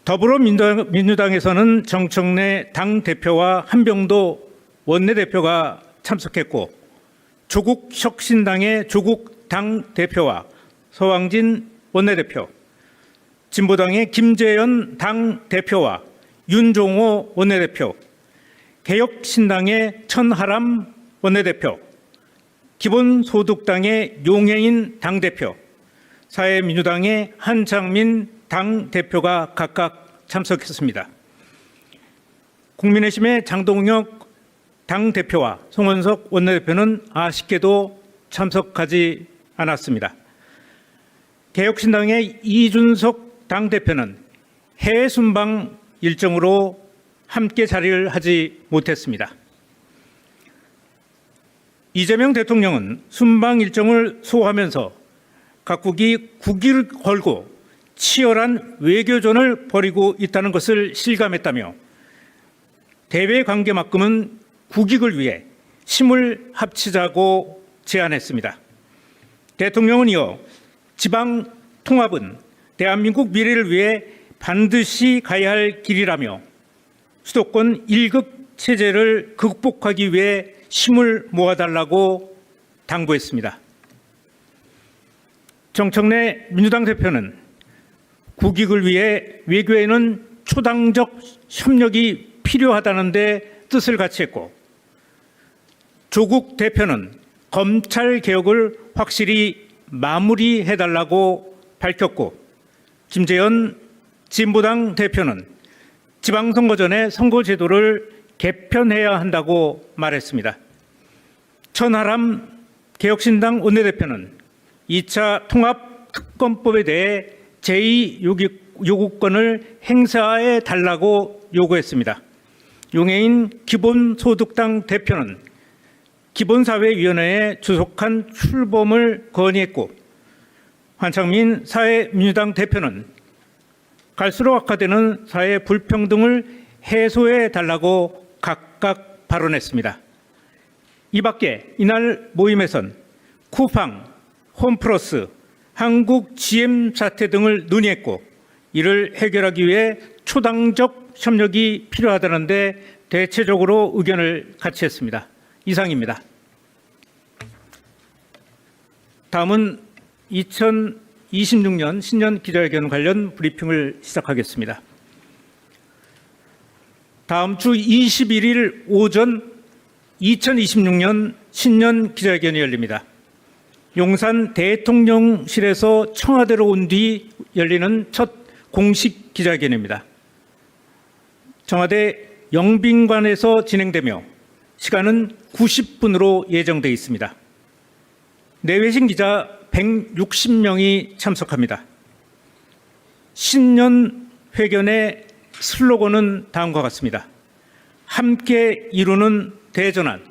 더불어민주당에서는 정청래 당대표와 한병도 원내대표가 참석했고, 조국혁신당의 조국 당대표와 서왕진 원내대표, 진보당의 김재현 당대표와 윤종호 원내대표, 개혁신당의 천하람 원내대표, 기본소득당의 용해인 당대표, 사회민주당의 한창민 당대표가 각각 참석했습니다. 국민의힘의 장동혁 당대표와 송원석 원내대표는 아쉽게도 참석하지 않았습니다. 개혁신당의 이준석 당대표는 해외 순방 일정으로 함께 자리를 하지 못했습니다. 이재명 대통령은 순방 일정을 소화하면서 각국이 국위를 걸고 치열한 외교전을 벌이고 있다는 것을 실감했다며 대외관계만큼은 국익을 위해 힘을 합치자고 제안했습니다. 대통령은 이어 지방 통합은 대한민국 미래를 위해 반드시 가야 할 길이라며 수도권 1급 체제를 극복하기 위해 힘을 모아달라고 당부했습니다. 정청래 민주당 대표는 국익을 위해 외교에는 초당적 협력이 필요하다는 데 뜻을 같이 했고, 조국 대표는 검찰 개혁을 확실히 마무리해달라고 밝혔고, 김재현 진보당 대표는 지방선거 전에 선거제도를 개편해야 한다고 말했습니다. 천하람 개혁신당 원내대표는 2차 통합특검법에 대해 제2요구권을 행사해 달라고 요구했습니다. 용해인 기본소득당 대표는 기본사회위원회에 주속한 출범을 건의했고, 한창민 사회민주당 대표는 갈수록 악화되는 사회 불평등을 해소해 달라고 각각 발언했습니다. 이 밖에 이날 모임에선 쿠팡, 홈플러스, 한국 GM 사태 등을 논의했고, 이를 해결하기 위해 초당적 협력이 필요하다는데 대체적으로 의견을 같이 했습니다. 이상입니다. 다음은 2026년 신년 기자회견 관련 브리핑을 시작하겠습니다. 다음 주 21일 오전 2026년 신년 기자회견이 열립니다. 용산 대통령실에서 청와대로 온 뒤 열리는 첫 공식 기자회견입니다. 청와대 영빈관에서 진행되며 시간은 90분으로 예정되어 있습니다. 내외신 기자 160명이 참석합니다. 신년 회견의 슬로건은 다음과 같습니다. 함께 이루는 대전환,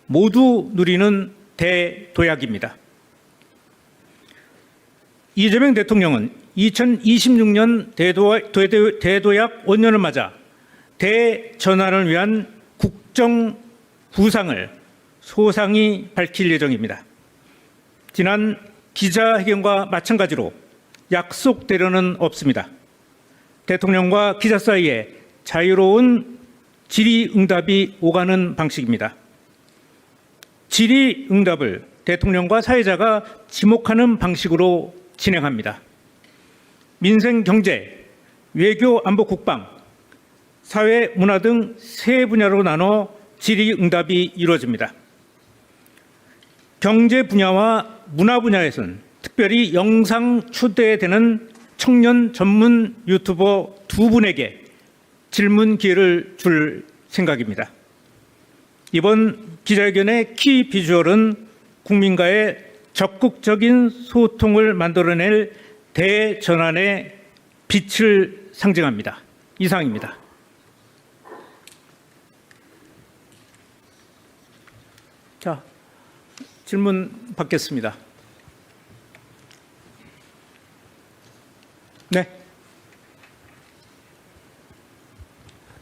모두 누리는 대도약입니다. 이재명 대통령은 2026년 대도약 원년을 맞아 대전환을 위한 국정 구상을 소상히 밝힐 예정입니다. 지난 기자회견과 마찬가지로 약속대로는 없습니다. 대통령과 기자 사이에 자유로운 질의응답이 오가는 방식입니다. 질의응답을 대통령과 사회자가 지목하는 방식으로 진행합니다. 민생, 경제, 외교, 안보, 국방, 사회, 문화 등 세 분야로 나눠 질의응답이 이루어집니다. 경제 분야와 문화 분야에서는 특별히 영상 초대되는 청년 전문 유튜버 두 분에게 질문 기회를 줄 생각입니다. 이번 기자회견의 키 비주얼은 국민과의 적극적인 소통을 만들어낼 대전환의 빛을 상징합니다. 이상입니다. 자, 질문 받겠습니다. 네.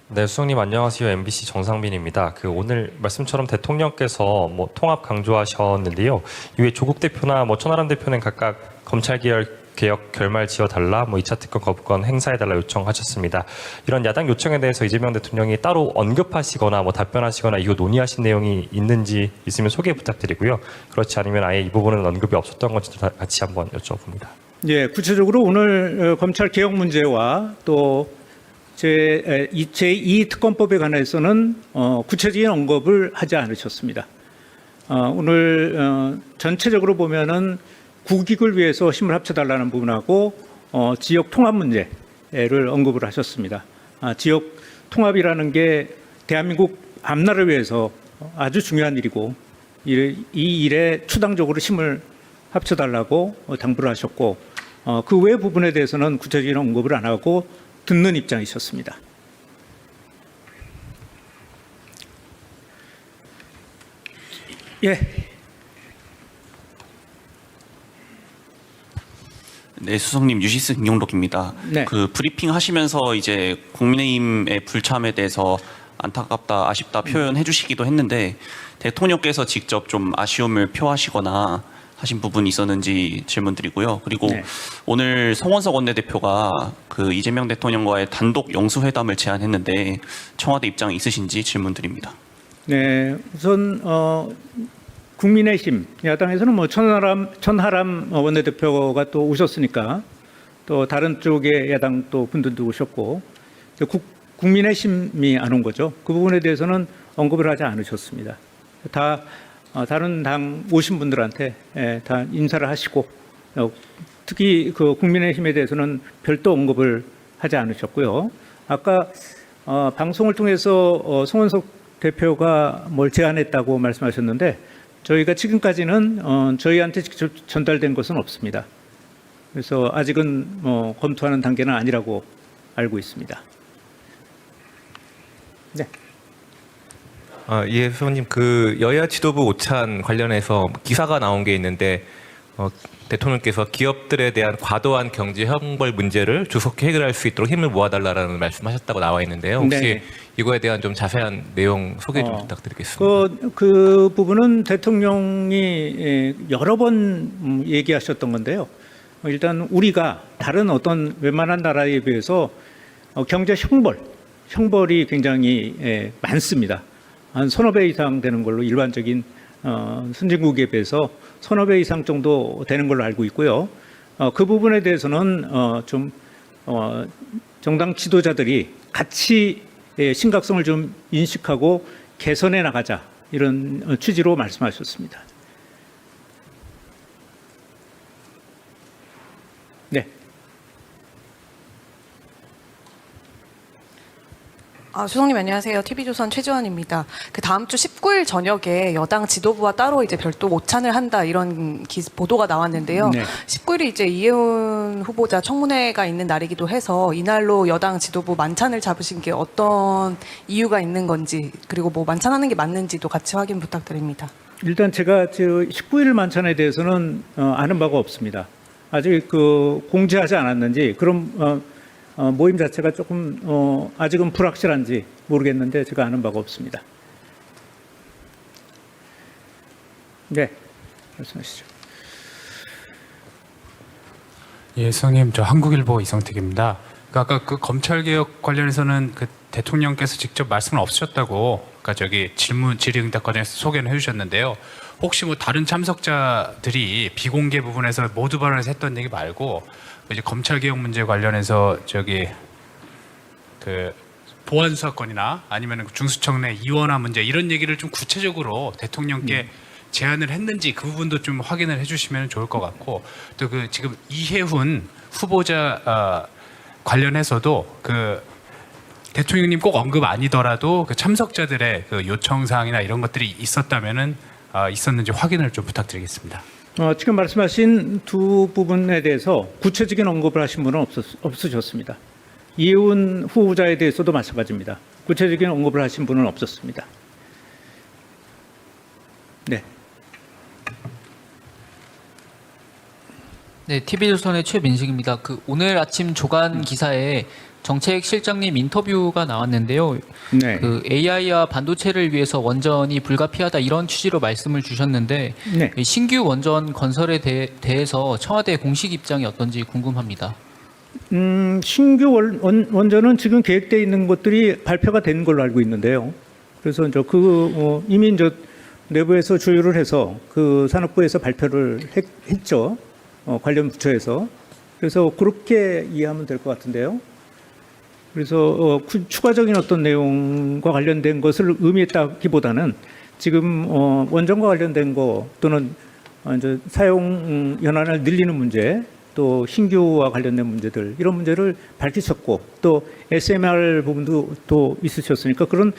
네, 수석님 안녕하세요. MBC 정상빈입니다. 오늘 말씀처럼 대통령께서 통합 강조하셨는데요. 이외 조국 대표나 천하람 대표는 각각 검찰 개혁 개혁 결말 지어달라, 2차 특권 거부권 행사해달라 요청하셨습니다. 이런 야당 요청에 대해서 이재명 대통령이 따로 언급하시거나 답변하시거나 이거 논의하신 내용이 있는지 있으면 소개 부탁드리고요. 그렇지 않으면 아예 이 부분은 언급이 없었던 건지 같이 한번 여쭤봅니다. 예, 구체적으로 오늘 검찰 개혁 문제와 또 제2 특검법에 관해서는 구체적인 언급을 하지 않으셨습니다. 오늘 전체적으로 보면은 국익을 위해서 힘을 합쳐달라는 부분하고 지역 통합 문제를 언급을 하셨습니다. 지역 통합이라는 게 대한민국 앞날을 위해서 아주 중요한 일이고 이 일에 추당적으로 힘을 합쳐달라고 당부를 하셨고 그 외 부분에 대해서는 구체적인 언급을 안 하고 듣는 입장이셨습니다. 예. 네, 수석님 유시스 김용록입니다. 네. 그 브리핑 하시면서 이제 국민의힘의 불참에 대해서 안타깝다, 아쉽다 표현해 주시기도 했는데 대통령께서 직접 좀 아쉬움을 표하시거나 하신 부분이 있었는지 질문드리고요. 그리고 네. 오늘 송원석 원내대표가 그 이재명 대통령과의 단독 영수회담을 제안했는데 청와대 입장이 있으신지 질문드립니다. 네, 우선 국민의힘 야당에서는 천하람 원내대표가 또 오셨으니까 또 다른 쪽의 야당 또 분들도 오셨고 국민의힘이 안 온 거죠. 그 부분에 대해서는 언급을 하지 않으셨습니다. 다 다른 당 오신 분들한테 다 인사를 하시고 특히 그 국민의힘에 대해서는 별도 언급을 하지 않으셨고요. 아까 방송을 통해서 송원석 대표가 뭘 제안했다고 말씀하셨는데 저희가 지금까지는 저희한테 직접 전달된 것은 없습니다. 그래서 아직은 검토하는 단계는 아니라고 알고 있습니다. 네. 예, 수석님, 그 여야 지도부 오찬 관련해서 기사가 나온 게 있는데 대통령께서 기업들에 대한 과도한 경제 형벌 문제를 조속히 해결할 수 있도록 힘을 모아달라는 말씀하셨다고 나와 있는데요. 혹시 네. 이거에 대한 좀 자세한 내용 소개 좀 부탁드리겠습니다. 그 부분은 대통령이 여러 번 얘기하셨던 건데요. 일단 우리가 다른 어떤 웬만한 나라에 비해서 경제 형벌이 굉장히 많습니다. 한 서너 배 이상 되는 걸로 일반적인 선진국에 비해서 서너 배 이상 정도 되는 걸로 알고 있고요. 그 부분에 대해서는 좀 정당 지도자들이 같이 심각성을 좀 인식하고 개선해 나가자 이런 취지로 말씀하셨습니다. 네. 수석님 안녕하세요. TV조선 최지원입니다. 그 다음 주 19일 저녁에 여당 지도부와 따로 이제 별도 오찬을 한다 이런 보도가 나왔는데요. 네. 19일이 이제 이혜훈 후보자 청문회가 있는 날이기도 해서 이날로 여당 지도부 만찬을 잡으신 게 어떤 이유가 있는 건지 그리고 뭐 만찬하는 게 맞는지도 같이 확인 부탁드립니다. 일단 제가 19일 만찬에 대해서는 아는 바가 없습니다. 아직 그 공지하지 않았는지 그럼 모임 자체가 조금 아직은 불확실한지 모르겠는데 제가 아는 바가 없습니다. 네, 말씀하시죠. 예, 수석님, 저 한국일보 이성택입니다. 아까 그 검찰개혁 관련해서는 그 대통령께서 직접 말씀은 없으셨다고 질의응답 과정에서 소개는 해주셨는데요. 혹시 뭐 다른 참석자들이 비공개 부분에서 모두 발언해서 했던 얘기 말고 이제 검찰개혁 문제 관련해서 그 보안 수사권이나 아니면 중수청 내 이원화 문제 이런 얘기를 좀 구체적으로 대통령께 제안을 했는지 그 부분도 좀 확인을 해주시면 좋을 것 같고 또 그 지금 이혜훈 후보자 관련해서도 그 대통령님 꼭 언급 아니더라도 그 참석자들의 그 요청 사항이나 이런 것들이 있었다면은 있었는지 확인을 좀 부탁드리겠습니다. 지금 말씀하신 두 부분에 대해서 구체적인 언급을 하신 분은 없으셨습니다. 이혜훈 후보자에 대해서도 마찬가지입니다. 구체적인 언급을 하신 분은 없었습니다. 네. 네, TV조선의 최민식입니다. 오늘 아침 조간 기사에 정책실장님 인터뷰가 나왔는데요. 네. AI와 반도체를 위해서 원전이 불가피하다 이런 취지로 말씀을 주셨는데 네. 이 신규 원전 건설에 대해서 청와대 공식 입장이 어떤지 궁금합니다. 신규 원전은 지금 계획되어 있는 것들이 발표가 된 걸로 알고 있는데요. 그래서 이미 이제 내부에서 조율을 해서 그 산업부에서 발표를 했죠. 관련 부처에서. 그래서 그렇게 이해하면 될 것 같은데요. 그래서 추가적인 어떤 내용과 관련된 것을 의미했다기보다는 지금 원전과 관련된 거 또는 이제 사용 연한을 늘리는 문제, 또 신규와 관련된 문제들 이런 문제를 밝히셨고 또 SMR 부분도 또 있으셨으니까 그런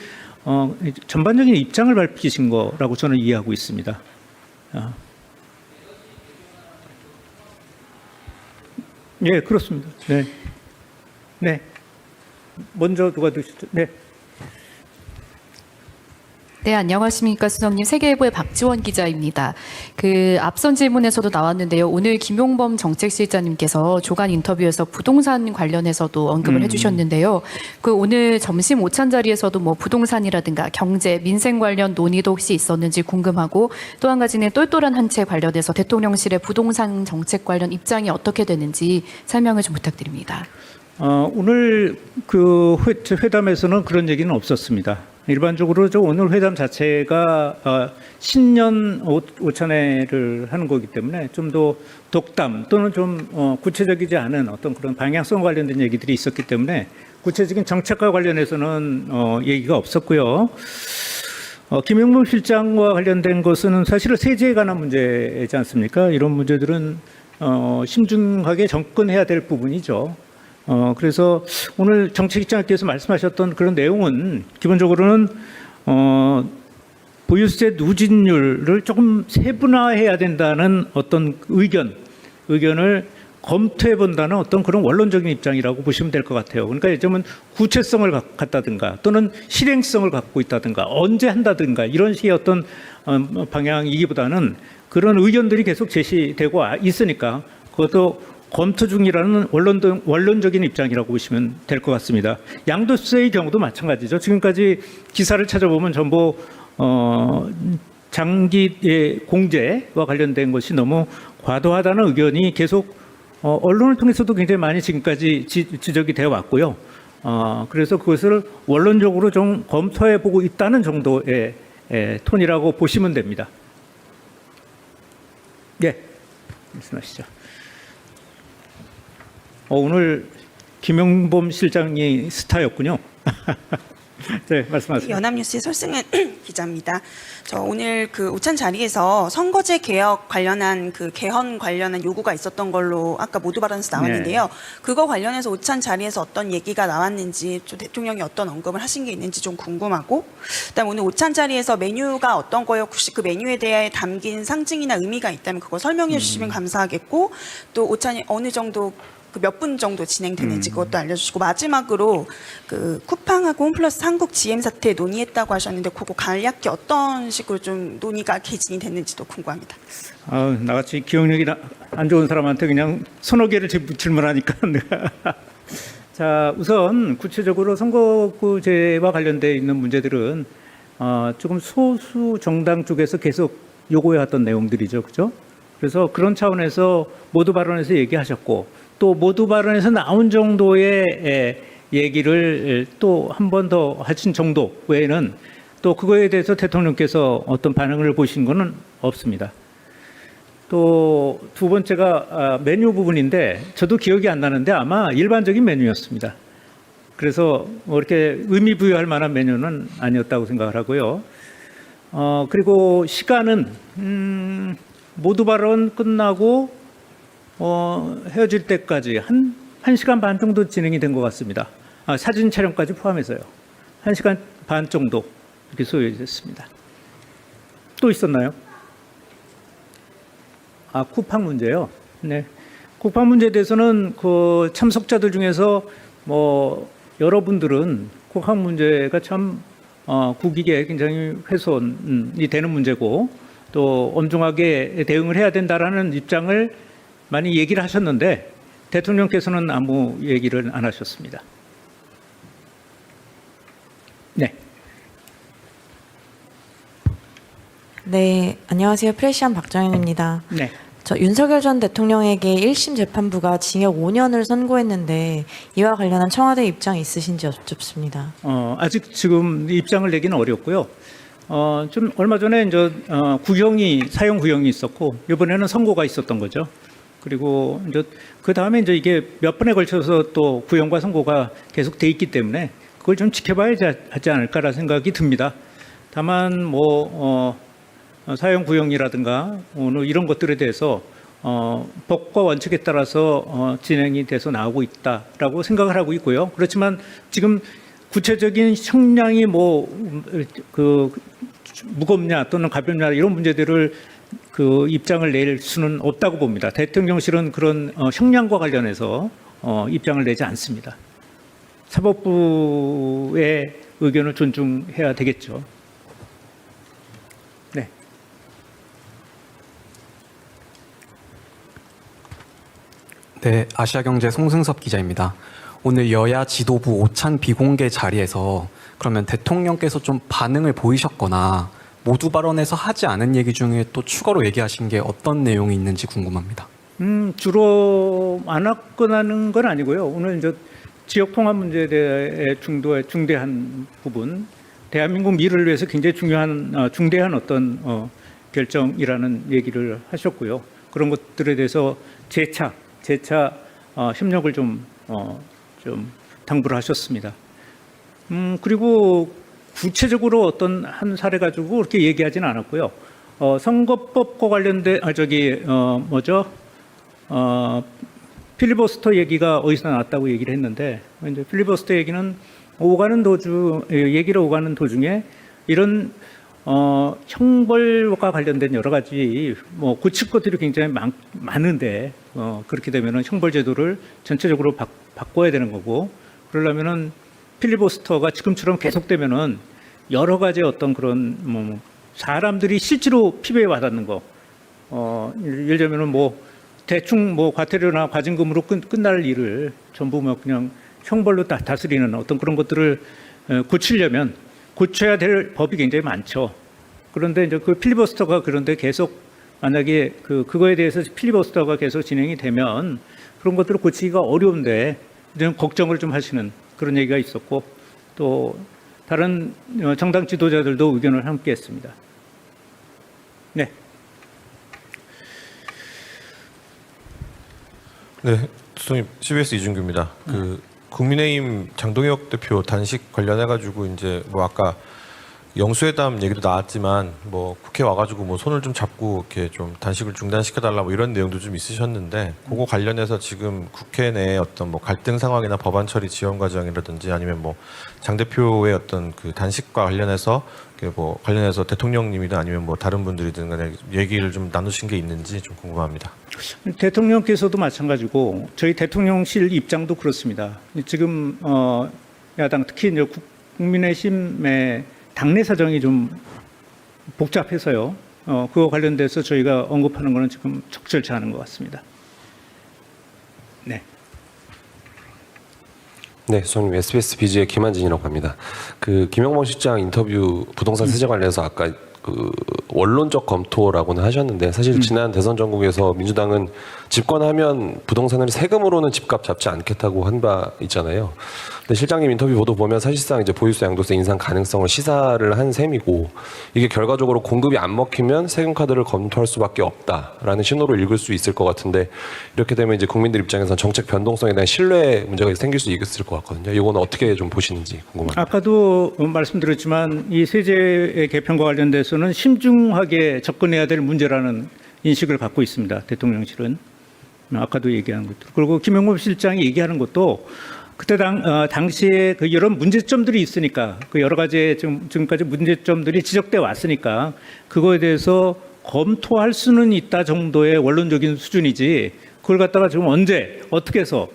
전반적인 입장을 밝히신 거라고 저는 이해하고 있습니다. 예, 그렇습니다. 네, 네. 먼저 누가 드시죠? 네. 네, 안녕하십니까, 수석님. 세계일보의 박지원 기자입니다. 앞선 질문에서도 나왔는데요. 오늘 김용범 정책실장님께서 조간 인터뷰에서 부동산 관련해서도 언급을 해주셨는데요. 오늘 점심 오찬 자리에서도 뭐 부동산이라든가 경제, 민생 관련 논의도 혹시 있었는지 궁금하고 또 한 가지는 똘똘한 한 채 관련해서 대통령실의 부동산 정책 관련 입장이 어떻게 되는지 설명을 좀 부탁드립니다. 오늘 회담에서는 그런 얘기는 없었습니다. 일반적으로 오늘 회담 자체가 신년 오찬회를 하는 거기 때문에 좀 더 독담 또는 좀 구체적이지 않은 어떤 그런 방향성 관련된 얘기들이 있었기 때문에 구체적인 정책과 관련해서는 얘기가 없었고요. 김용범 실장과 관련된 것은 사실은 세제에 관한 문제이지 않습니까? 이런 문제들은 신중하게 접근해야 될 부분이죠. 그래서 오늘 정책실장께서 말씀하셨던 그런 내용은 기본적으로는 보유세 누진율을 조금 세분화해야 된다는 어떤 의견을 검토해 본다는 어떤 그런 원론적인 입장이라고 보시면 될 것 같아요. 그러니까 요즘은 구체성을 갖다든가 또는 실행성을 갖고 있다든가 언제 한다든가 이런 식의 어떤 방향이기보다는 그런 의견들이 계속 제시되고 있으니까 그것도 검토 중이라는 원론적인 입장이라고 보시면 될 것 같습니다. 양도세의 경우도 마찬가지죠. 지금까지 기사를 찾아보면 전부 장기 공제와 관련된 것이 너무 과도하다는 의견이 계속 언론을 통해서도 굉장히 많이 지금까지 지적이 되어 왔고요. 그래서 그것을 원론적으로 좀 검토해 보고 있다는 정도의 톤이라고 보시면 됩니다. 예, 말씀하시죠. 오늘 김용범 실장이 스타였군요. 네, 말씀하세요. 연합뉴스의 설승은 기자입니다. 저 오늘 오찬 자리에서 선거제 개혁 관련한 개헌 관련한 요구가 있었던 걸로 아까 모두 발언에서 나왔는데요. 그거 관련해서 오찬 자리에서 어떤 얘기가 나왔는지 좀 대통령이 어떤 언급을 하신 게 있는지 좀 궁금하고, 그다음 오늘 오찬 자리에서 메뉴가 어떤 거요? 혹시 그 메뉴에 대해 담긴 상징이나 의미가 있다면 그거 설명해 주시면 감사하겠고, 또 오찬이 어느 정도 몇 분 정도 진행되는지 그것도 알려주시고, 마지막으로 쿠팡하고 홈플러스 한국 GM 사태 논의했다고 하셨는데 그거 간략히 어떤 식으로 좀 논의가 개진이 됐는지도 궁금합니다. 나같이 기억력이 안 좋은 사람한테 그냥 서너 개를 질문하니까 자, 우선 구체적으로 선거구제와 관련돼 있는 문제들은 조금 소수 정당 쪽에서 계속 요구해왔던 내용들이죠, 그죠? 그래서 그런 차원에서 모두 발언에서 얘기하셨고, 또 모두 발언에서 나온 정도의 얘기를 또 한 번 더 하신 정도 외에는 또 그거에 대해서 대통령께서 어떤 반응을 보신 것은 없습니다. 또 두 번째가 메뉴 부분인데 저도 기억이 안 나는데 아마 일반적인 메뉴였습니다. 그래서 이렇게 의미 부여할 만한 메뉴는 아니었다고 생각을 하고요. 그리고 시간은 모두 발언 끝나고 헤어질 때까지 한 1시간 반 정도 진행이 된 것 같습니다. 사진 촬영까지 포함해서요. 1시간 반 정도 이렇게 소요됐습니다. 또 있었나요? 쿠팡 문제요. 네. 쿠팡 문제에 대해서는 그 참석자들 중에서 여러분들은 쿠팡 문제가 참 국익에 굉장히 훼손이 되는 문제고 또 엄중하게 대응을 해야 된다라는 입장을 많이 얘기를 하셨는데 대통령께서는 아무 얘기를 안 하셨습니다. 네. 네, 안녕하세요. 프레시안 박정현입니다. 네. 저 윤석열 전 대통령에게 1심 재판부가 징역 5년을 선고했는데 이와 관련한 청와대 입장이 있으신지 여쭙습니다. 아직 지금 입장을 내기는 어렵고요. 좀 얼마 전에 이제 사형 구형이 있었고 이번에는 선고가 있었던 거죠. 그리고 이제 그 다음에 이제 이게 몇 번에 걸쳐서 또 구형과 선고가 계속 돼 있기 때문에 그걸 좀 지켜봐야 하지 않을까라는 생각이 듭니다. 다만 사형 구형이라든가 이런 것들에 대해서 법과 원칙에 따라서 진행이 돼서 나오고 있다라고 생각을 하고 있고요. 그렇지만 지금 구체적인 형량이 무겁냐 또는 가볍냐 이런 문제들을 그 입장을 낼 수는 없다고 봅니다. 대통령실은 그런 형량과 관련해서 입장을 내지 않습니다. 사법부의 의견을 존중해야 되겠죠. 네. 네, 아시아경제 송승섭 기자입니다. 오늘 여야 지도부 오찬 비공개 자리에서 그러면 대통령께서 좀 반응을 보이셨거나 모두 발언에서 하지 않은 얘기 중에 또 추가로 얘기하신 게 어떤 내용이 있는지 궁금합니다. 주로 안 화끈하는 건 아니고요. 오늘 이제 지역 통합 문제에 대해 중대한 부분, 대한민국 미래를 위해서 굉장히 중대한 어떤 결정이라는 얘기를 하셨고요. 그런 것들에 대해서 재차 협력을 좀 당부를 하셨습니다. 그리고 구체적으로 어떤 한 사례 가지고 그렇게 얘기하지는 않았고요. 선거법과 관련된 필리버스터 얘기가 어디서 나왔다고 얘기를 했는데 이제 필리버스터 얘기는 얘기를 오가는 도중에 이런 형벌과 관련된 여러 가지 고칠 것들이 굉장히 많은데 그렇게 되면은 형벌 제도를 전체적으로 바꿔야 되는 거고 그러려면은 필리버스터가 지금처럼 계속되면은 여러 가지 어떤 그런 사람들이 실제로 피부에 와닿는 거 예를 들면은 대충 과태료나 과징금으로 끝날 일을 전부 그냥 형벌로 다스리는 어떤 그런 것들을 고치려면 고쳐야 될 법이 굉장히 많죠. 그런데 이제 그 필리버스터가 그런데 계속 만약에 그거에 대해서 필리버스터가 계속 진행이 되면 그런 것들을 고치기가 어려운데 이제 걱정을 좀 하시는 그런 얘기가 있었고 또 다른 정당 지도자들도 의견을 함께했습니다. 네. 네, 수석님 CBS 이준규입니다. 국민의힘 장동혁 대표 단식 관련해가지고 이제 아까 영수회담 얘기도 나왔지만 국회 와가지고 손을 좀 잡고 이렇게 좀 단식을 중단시켜달라 이런 내용도 좀 있으셨는데 그거 관련해서 지금 국회 내에 어떤 갈등 상황이나 법안 처리 지원 과정이라든지 아니면 장 대표의 어떤 그 단식과 관련해서 관련해서 대통령님이든 아니면 다른 분들이든 간에 얘기를 좀 나누신 게 있는지 좀 궁금합니다. 대통령께서도 마찬가지고 저희 대통령실 입장도 그렇습니다. 지금 야당 특히 이제 국민의힘의 당내 사정이 좀 복잡해서요. 그거 관련돼서 저희가 언급하는 거는 지금 적절치 않은 것 같습니다. 네. 네, 저는 SBS 비즈의 김한진이라고 합니다. 김영범 실장 인터뷰 부동산 세제 관련해서 아까 원론적 검토라고는 하셨는데 사실 지난 대선 전국에서 민주당은 집권하면 부동산을 세금으로는 집값 잡지 않겠다고 한 바 있잖아요. 근데 실장님 인터뷰 보도 보면 사실상 이제 보유세 양도세 인상 가능성을 시사를 한 셈이고 이게 결과적으로 공급이 안 먹히면 세금 카드를 검토할 수밖에 없다라는 신호로 읽을 수 있을 것 같은데 이렇게 되면 이제 국민들 입장에서 정책 변동성에 대한 신뢰 문제가 생길 수 있을 것 같거든요. 이거는 어떻게 좀 보시는지 궁금합니다. 아까도 말씀드렸지만 이 세제 개편과 관련돼서는 심중하게 접근해야 될 문제라는 인식을 갖고 있습니다. 대통령실은. 아까도 얘기한 것들. 그리고 김영범 실장이 얘기하는 것도 그때 당시에 이런 문제점들이 있으니까 여러 가지 지금까지 문제점들이 지적돼 왔으니까 그거에 대해서 검토할 수는 있다 정도의 원론적인 수준이지 그걸 갖다가 지금 어떻게 해서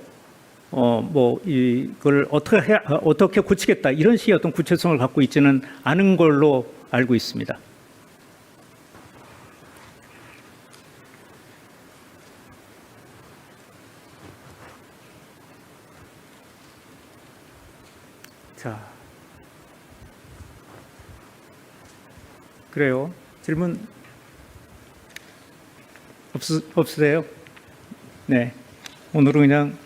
이걸 어떻게 고치겠다 이런 식의 어떤 구체성을 갖고 있지는 않은 걸로 알고 있습니다. 자, 그래요. 질문 없으세요? 네. 오늘은 그냥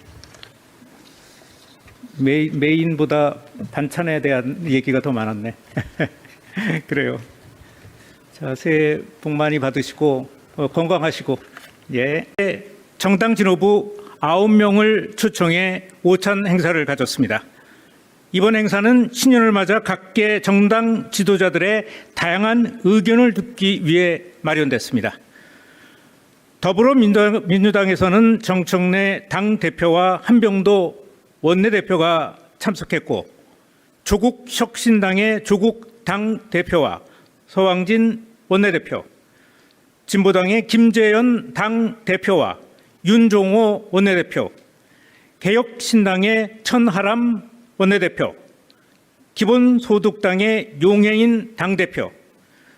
메인보다 반찬에 대한 얘기가 더 많았네. 그래요. 자, 새해 복 많이 받으시고 건강하시고, 예. 정당 지도부 9명을 초청해 오찬 행사를 가졌습니다. 이번 행사는 신년을 맞아 각계 정당 지도자들의 다양한 의견을 듣기 위해 마련됐습니다. 더불어민주당에서는 정청래 당대표와 한병도 원내대표가 참석했고, 조국혁신당의 조국 당대표와 서왕진 원내대표, 진보당의 김재현 당대표와 윤종호 원내대표, 개혁신당의 천하람 원내대표, 기본소득당의 용해인 당대표,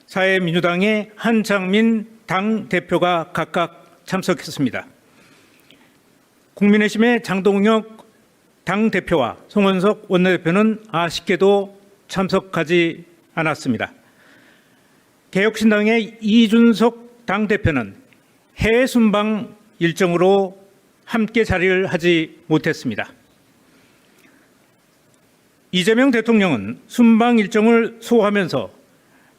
사회민주당의 한창민 당대표가 각각 참석했습니다. 국민의힘의 장동혁 당대표와 송원석 원내대표는 아쉽게도 참석하지 않았습니다. 개혁신당의 이준석 당대표는 해외 순방 일정으로 함께 자리를 하지 못했습니다. 이재명 대통령은 순방 일정을 소화하면서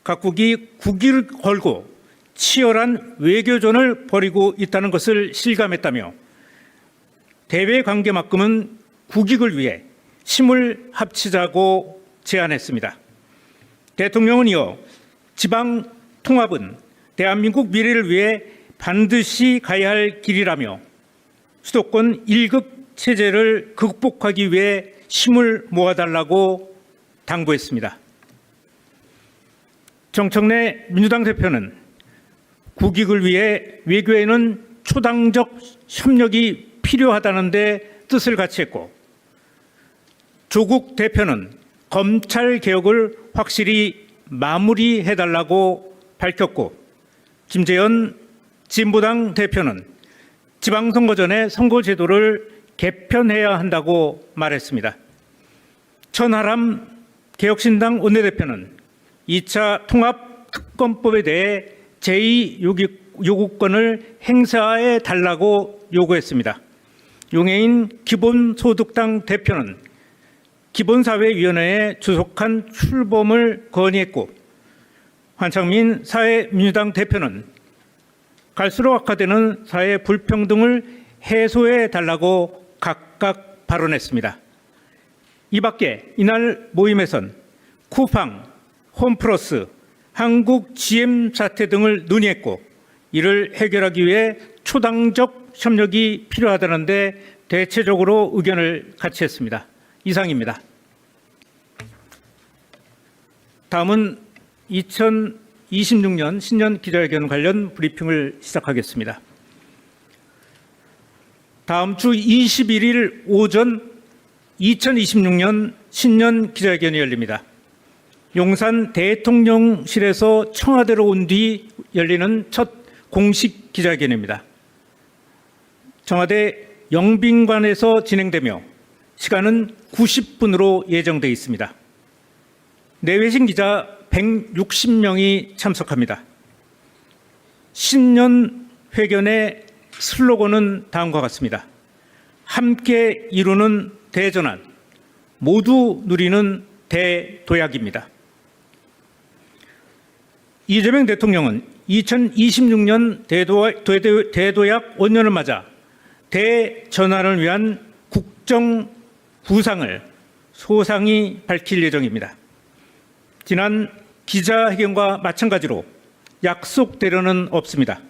각국이 국위를 걸고 치열한 외교전을 벌이고 있다는 것을 실감했다며 대외 관계만큼은 국익을 위해 힘을 합치자고 제안했습니다. 대통령은 이어 지방 통합은 대한민국 미래를 위해 반드시 가야 할 길이라며 수도권 1급 체제를 극복하기 위해 힘을 모아달라고 당부했습니다. 정청래 민주당 대표는 국익을 위해 외교에는 초당적 협력이 필요하다는 데 뜻을 같이 했고, 조국 대표는 검찰 개혁을 확실히 마무리해달라고 밝혔고, 김재현 진보당 대표는 지방선거 전에 선거제도를 개편해야 한다고 말했습니다. 천하람 개혁신당 원내대표는 2차 통합특검법에 대해 제2요구권을 행사해 달라고 요구했습니다. 용해인 기본소득당 대표는 기본사회위원회에 주속한 출범을 건의했고, 한창민 사회민주당 대표는 갈수록 악화되는 사회 불평등을 해소해 달라고 각각 발언했습니다. 이 밖에 이날 모임에선 쿠팡, 홈플러스, 한국 GM 사태 등을 논의했고, 이를 해결하기 위해 초당적 협력이 필요하다는데 대체적으로 의견을 같이 했습니다. 이상입니다. 다음은 2026년 신년 기자회견 관련 브리핑을 시작하겠습니다. 다음 주 21일 오전 2026년 신년 기자회견이 열립니다. 용산 대통령실에서 청와대로 온 뒤 열리는 첫 공식 기자회견입니다. 청와대 영빈관에서 진행되며 시간은 90분으로 예정되어 있습니다. 내외신 기자 160명이 참석합니다. 신년 회견의 슬로건은 다음과 같습니다. 함께 이루는 대전환, 모두 누리는 대도약입니다. 이재명 대통령은 2026년 대도약 원년을 맞아 대전환을 위한 국정 구상을 소상히 밝힐 예정입니다. 지난 기자회견과 마찬가지로 약속대로는 없습니다.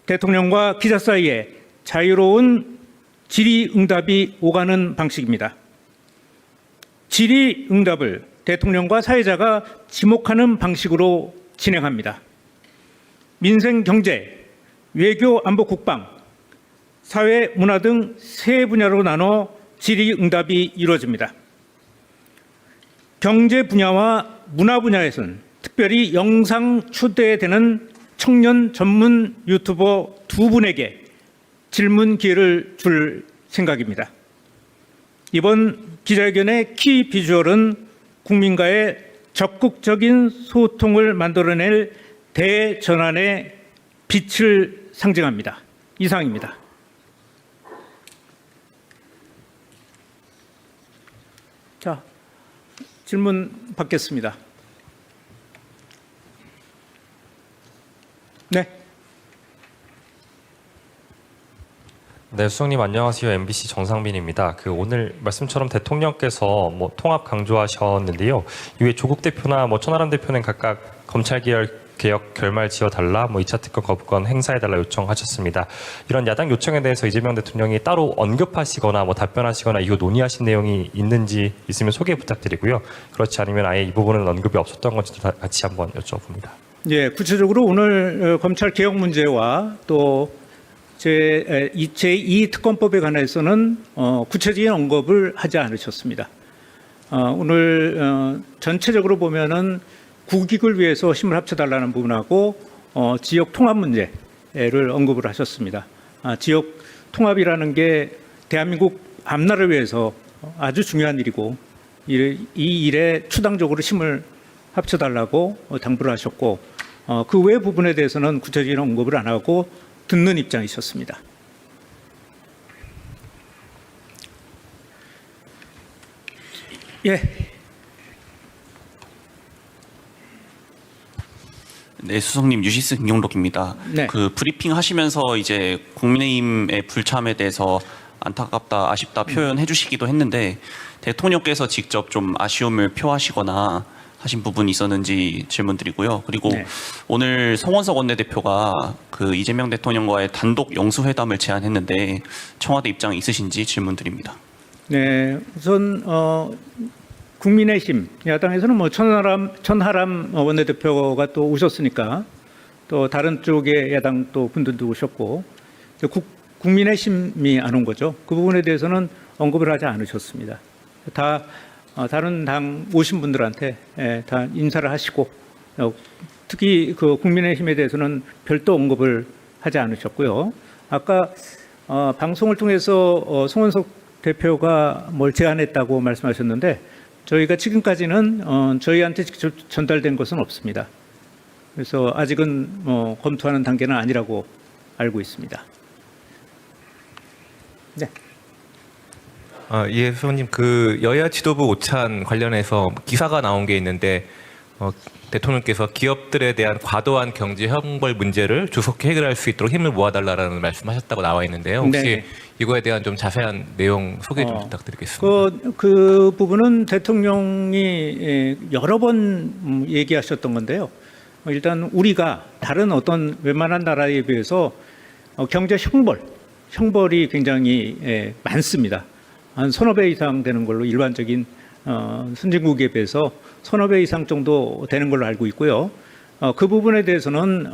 대통령과 기자 사이에 자유로운 질의응답이 오가는 방식입니다. 질의응답을 대통령과 사회자가 지목하는 방식으로 진행합니다. 민생, 경제, 외교, 안보, 국방, 사회, 문화 등 세 분야로 나눠 질의응답이 이루어집니다. 경제 분야와 문화 분야에서는 특별히 영상 초대되는 청년 전문 유튜버 2분에게 질문 기회를 줄 생각입니다. 이번 기자회견의 키 비주얼은 국민과의 적극적인 소통을 만들어낼 대전환의 빛을 상징합니다. 이상입니다. 자, 질문 받겠습니다. 네. 네, 수석님 안녕하세요. MBC 정상빈입니다. 오늘 말씀처럼 대통령께서 통합 강조하셨는데요. 이외 조국 대표나 천하람 대표는 각각 검찰 개혁 결말 지어달라, 2차 특검 거부권 행사해달라 요청하셨습니다. 이런 야당 요청에 대해서 이재명 대통령이 따로 언급하시거나 답변하시거나 이거 논의하신 내용이 있는지 있으면 소개 부탁드리고요. 그렇지 않으면 아예 이 부분은 언급이 없었던 건지 같이 한번 여쭤봅니다. 예, 구체적으로 오늘 검찰 개혁 문제와 또 제2 특검법에 관해서는 구체적인 언급을 하지 않으셨습니다. 오늘 전체적으로 보면은 국익을 위해서 힘을 합쳐달라는 부분하고 지역 통합 문제를 언급을 하셨습니다. 지역 통합이라는 게 대한민국 앞날을 위해서 아주 중요한 일이고 이 일에 추당적으로 힘을 합쳐달라고 당부를 하셨고 그 외 부분에 대해서는 구체적인 언급을 안 하고 듣는 입장이셨습니다. 예. 네, 수석님 뉴시스 김용록입니다. 네. 브리핑 하시면서 이제 국민의힘의 불참에 대해서 안타깝다, 아쉽다 표현해 주시기도 했는데 대통령께서 직접 좀 아쉬움을 표하시거나 하신 부분이 있었는지 질문드리고요. 그리고 네. 오늘 송원석 원내대표가 이재명 대통령과의 단독 영수회담을 제안했는데 청와대 입장이 있으신지 질문드립니다. 네, 우선 국민의힘 야당에서는 천하람 원내대표가 또 오셨으니까 또 다른 쪽의 야당 또 분들도 오셨고 국민의힘이 안 온 거죠. 그 부분에 대해서는 언급을 하지 않으셨습니다. 다른 당 오신 분들한테 다 인사를 하시고 특히 국민의힘에 대해서는 별도 언급을 하지 않으셨고요. 아까 방송을 통해서 송원석 대표가 뭘 제안했다고 말씀하셨는데 저희가 지금까지는 저희한테 직접 전달된 것은 없습니다. 그래서 아직은 검토하는 단계는 아니라고 알고 있습니다. 네. 예, 수석님, 여야 지도부 오찬 관련해서 기사가 나온 게 있는데 대통령께서 기업들에 대한 과도한 경제 형벌 문제를 조속히 해결할 수 있도록 힘을 모아달라는 말씀하셨다고 나와 있는데요. 혹시 네. 이거에 대한 좀 자세한 내용 소개 좀 부탁드리겠습니다. 그 부분은 대통령이 여러 번 얘기하셨던 건데요. 일단 우리가 다른 어떤 웬만한 나라에 비해서 경제 형벌이 굉장히 많습니다. 한 서너 배 이상 되는 걸로 일반적인 선진국에 비해서 서너 배 이상 정도 되는 걸로 알고 있고요. 그 부분에 대해서는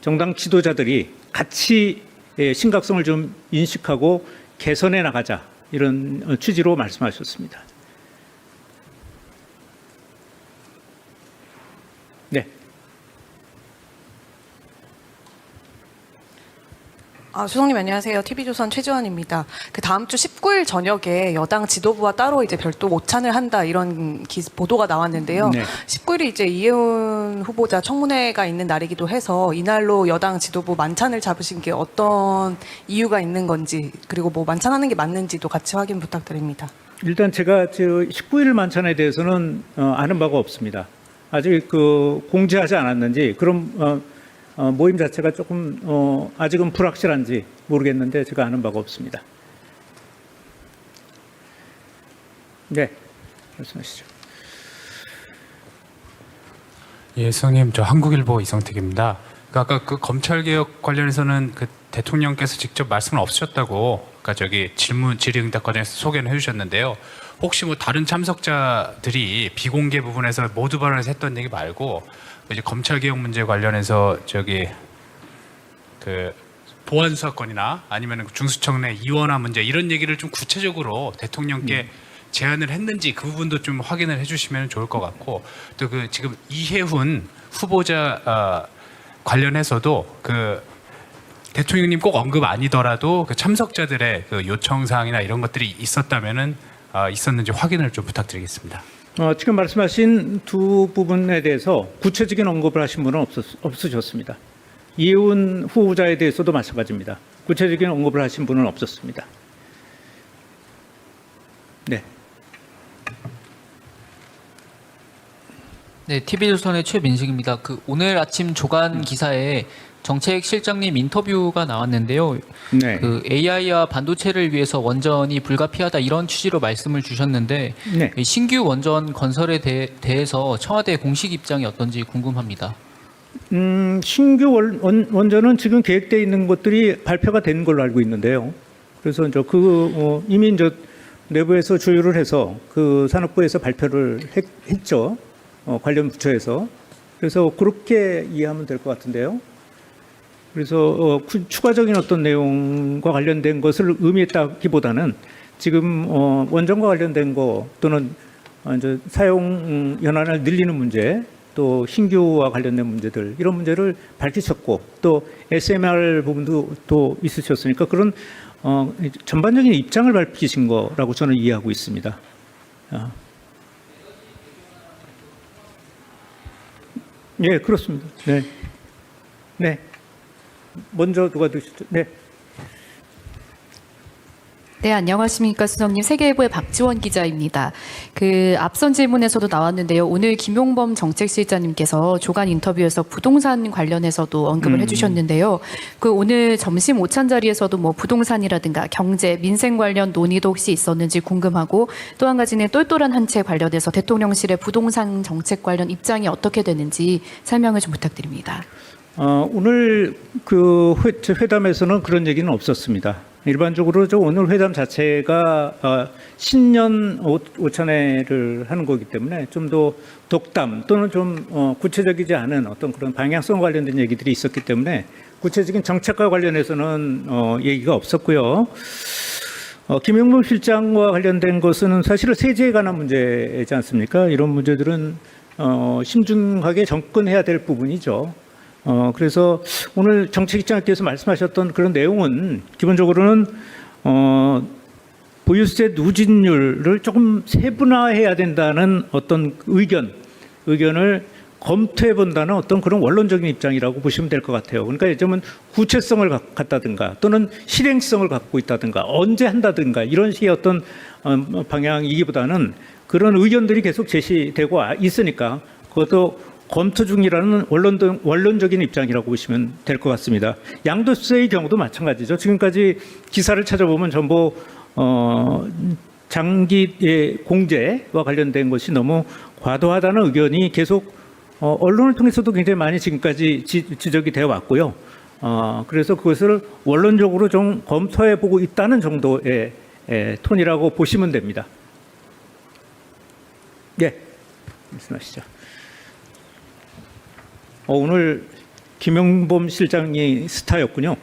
정당 지도자들이 같이 심각성을 좀 인식하고 개선해 나가자 이런 취지로 말씀하셨습니다. 네. 수석님 안녕하세요. TV조선 최지원입니다. 다음 주 19일 저녁에 여당 지도부와 따로 이제 별도 오찬을 한다 이런 보도가 나왔는데요. 네. 19일이 이제 이혜훈 후보자 청문회가 있는 날이기도 해서 이날로 여당 지도부 만찬을 잡으신 게 어떤 이유가 있는 건지 그리고 만찬하는 게 맞는지도 같이 확인 부탁드립니다. 일단 제가 19일 만찬에 대해서는 아는 바가 없습니다. 아직 공지하지 않았는지 그럼 모임 자체가 조금 아직은 불확실한지 모르겠는데 제가 아는 바가 없습니다. 네, 말씀하시죠. 예, 수석님, 저 한국일보 이성택입니다. 아까 검찰개혁 관련해서는 대통령께서 직접 말씀은 없으셨다고 질의응답 과정에서 소개는 해주셨는데요. 혹시 다른 참석자들이 비공개 부분에서 모두 발언해서 했던 얘기 말고 이제 검찰개혁 문제 관련해서 보안 수사권이나 아니면 중수청 내 이원화 문제 이런 얘기를 좀 구체적으로 대통령께 제안을 했는지 그 부분도 좀 확인을 해주시면 좋을 것 같고 또 지금 이혜훈 후보자 관련해서도 대통령님 꼭 언급 아니더라도 그 참석자들의 그 요청 사항이나 이런 것들이 있었다면은 있었는지 확인을 좀 부탁드리겠습니다. 지금 말씀하신 두 부분에 대해서 구체적인 언급을 하신 분은 없으셨습니다. 이혜훈 후보자에 대해서도 마찬가지입니다. 구체적인 언급을 하신 분은 없었습니다. 네. 네, TV조선의 최민식입니다. 그 오늘 아침 조간 기사에 정책실장님 인터뷰가 나왔는데요. 네. 그 AI와 반도체를 위해서 원전이 불가피하다 이런 취지로 말씀을 주셨는데 네. 이 신규 원전 건설에 대해서 청와대 공식 입장이 어떤지 궁금합니다. 신규 원전은 지금 계획되어 있는 것들이 발표가 된 걸로 알고 있는데요. 그래서 이미 이제 내부에서 조율을 해서 그 산업부에서 발표를 했죠. 관련 부처에서. 그래서 그렇게 이해하면 될 것 같은데요. 그래서 추가적인 어떤 내용과 관련된 것을 의미했다기보다는 지금 원전과 관련된 거 또는 이제 사용 연한을 늘리는 문제, 또 신규와 관련된 문제들 이런 문제를 밝히셨고 또 SMR 부분도 또 있으셨으니까 그런 전반적인 입장을 밝히신 거라고 저는 이해하고 있습니다. 예, 그렇습니다. 네, 네. 먼저 누가 드시죠? 네. 네, 안녕하십니까, 수석님. 세계일보의 박지원 기자입니다. 그 앞선 질문에서도 나왔는데요. 오늘 김용범 정책실장님께서 조간 인터뷰에서 부동산 관련해서도 언급을 해주셨는데요. 그 오늘 점심 오찬 자리에서도 뭐 부동산이라든가 경제, 민생 관련 논의도 혹시 있었는지 궁금하고 또 한 가지는 똘똘한 한 채 관련해서 대통령실의 부동산 정책 관련 입장이 어떻게 되는지 설명을 좀 부탁드립니다. 오늘 그 회담에서는 그런 얘기는 없었습니다. 일반적으로 오늘 회담 자체가 신년 오찬회를 하는 거기 때문에 좀 더 독담 또는 좀 구체적이지 않은 어떤 그런 방향성 관련된 얘기들이 있었기 때문에 구체적인 정책과 관련해서는 얘기가 없었고요. 김용범 실장과 관련된 것은 사실은 세제에 관한 문제이지 않습니까? 이런 문제들은 신중하게 접근해야 될 부분이죠. 그래서 오늘 정책실장께서 말씀하셨던 그런 내용은 기본적으로는 보유세 누진율을 조금 세분화해야 된다는 어떤 의견을 검토해 본다는 어떤 그런 원론적인 입장이라고 보시면 될 것 같아요. 그러니까 요즘은 구체성을 갖다든가 또는 실행성을 갖고 있다든가 언제 한다든가 이런 식의 어떤 방향이기보다는 그런 의견들이 계속 제시되고 있으니까 그것도 검토 중이라는 원론적인 입장이라고 보시면 될 것 같습니다. 양도세의 경우도 마찬가지죠. 지금까지 기사를 찾아보면 전부 장기 공제와 관련된 것이 너무 과도하다는 의견이 계속 언론을 통해서도 굉장히 많이 지금까지 지적이 되어 왔고요. 그래서 그것을 원론적으로 좀 검토해 보고 있다는 정도의 톤이라고 보시면 됩니다. 예, 말씀하시죠. 오늘 김용범 실장이 스타였군요.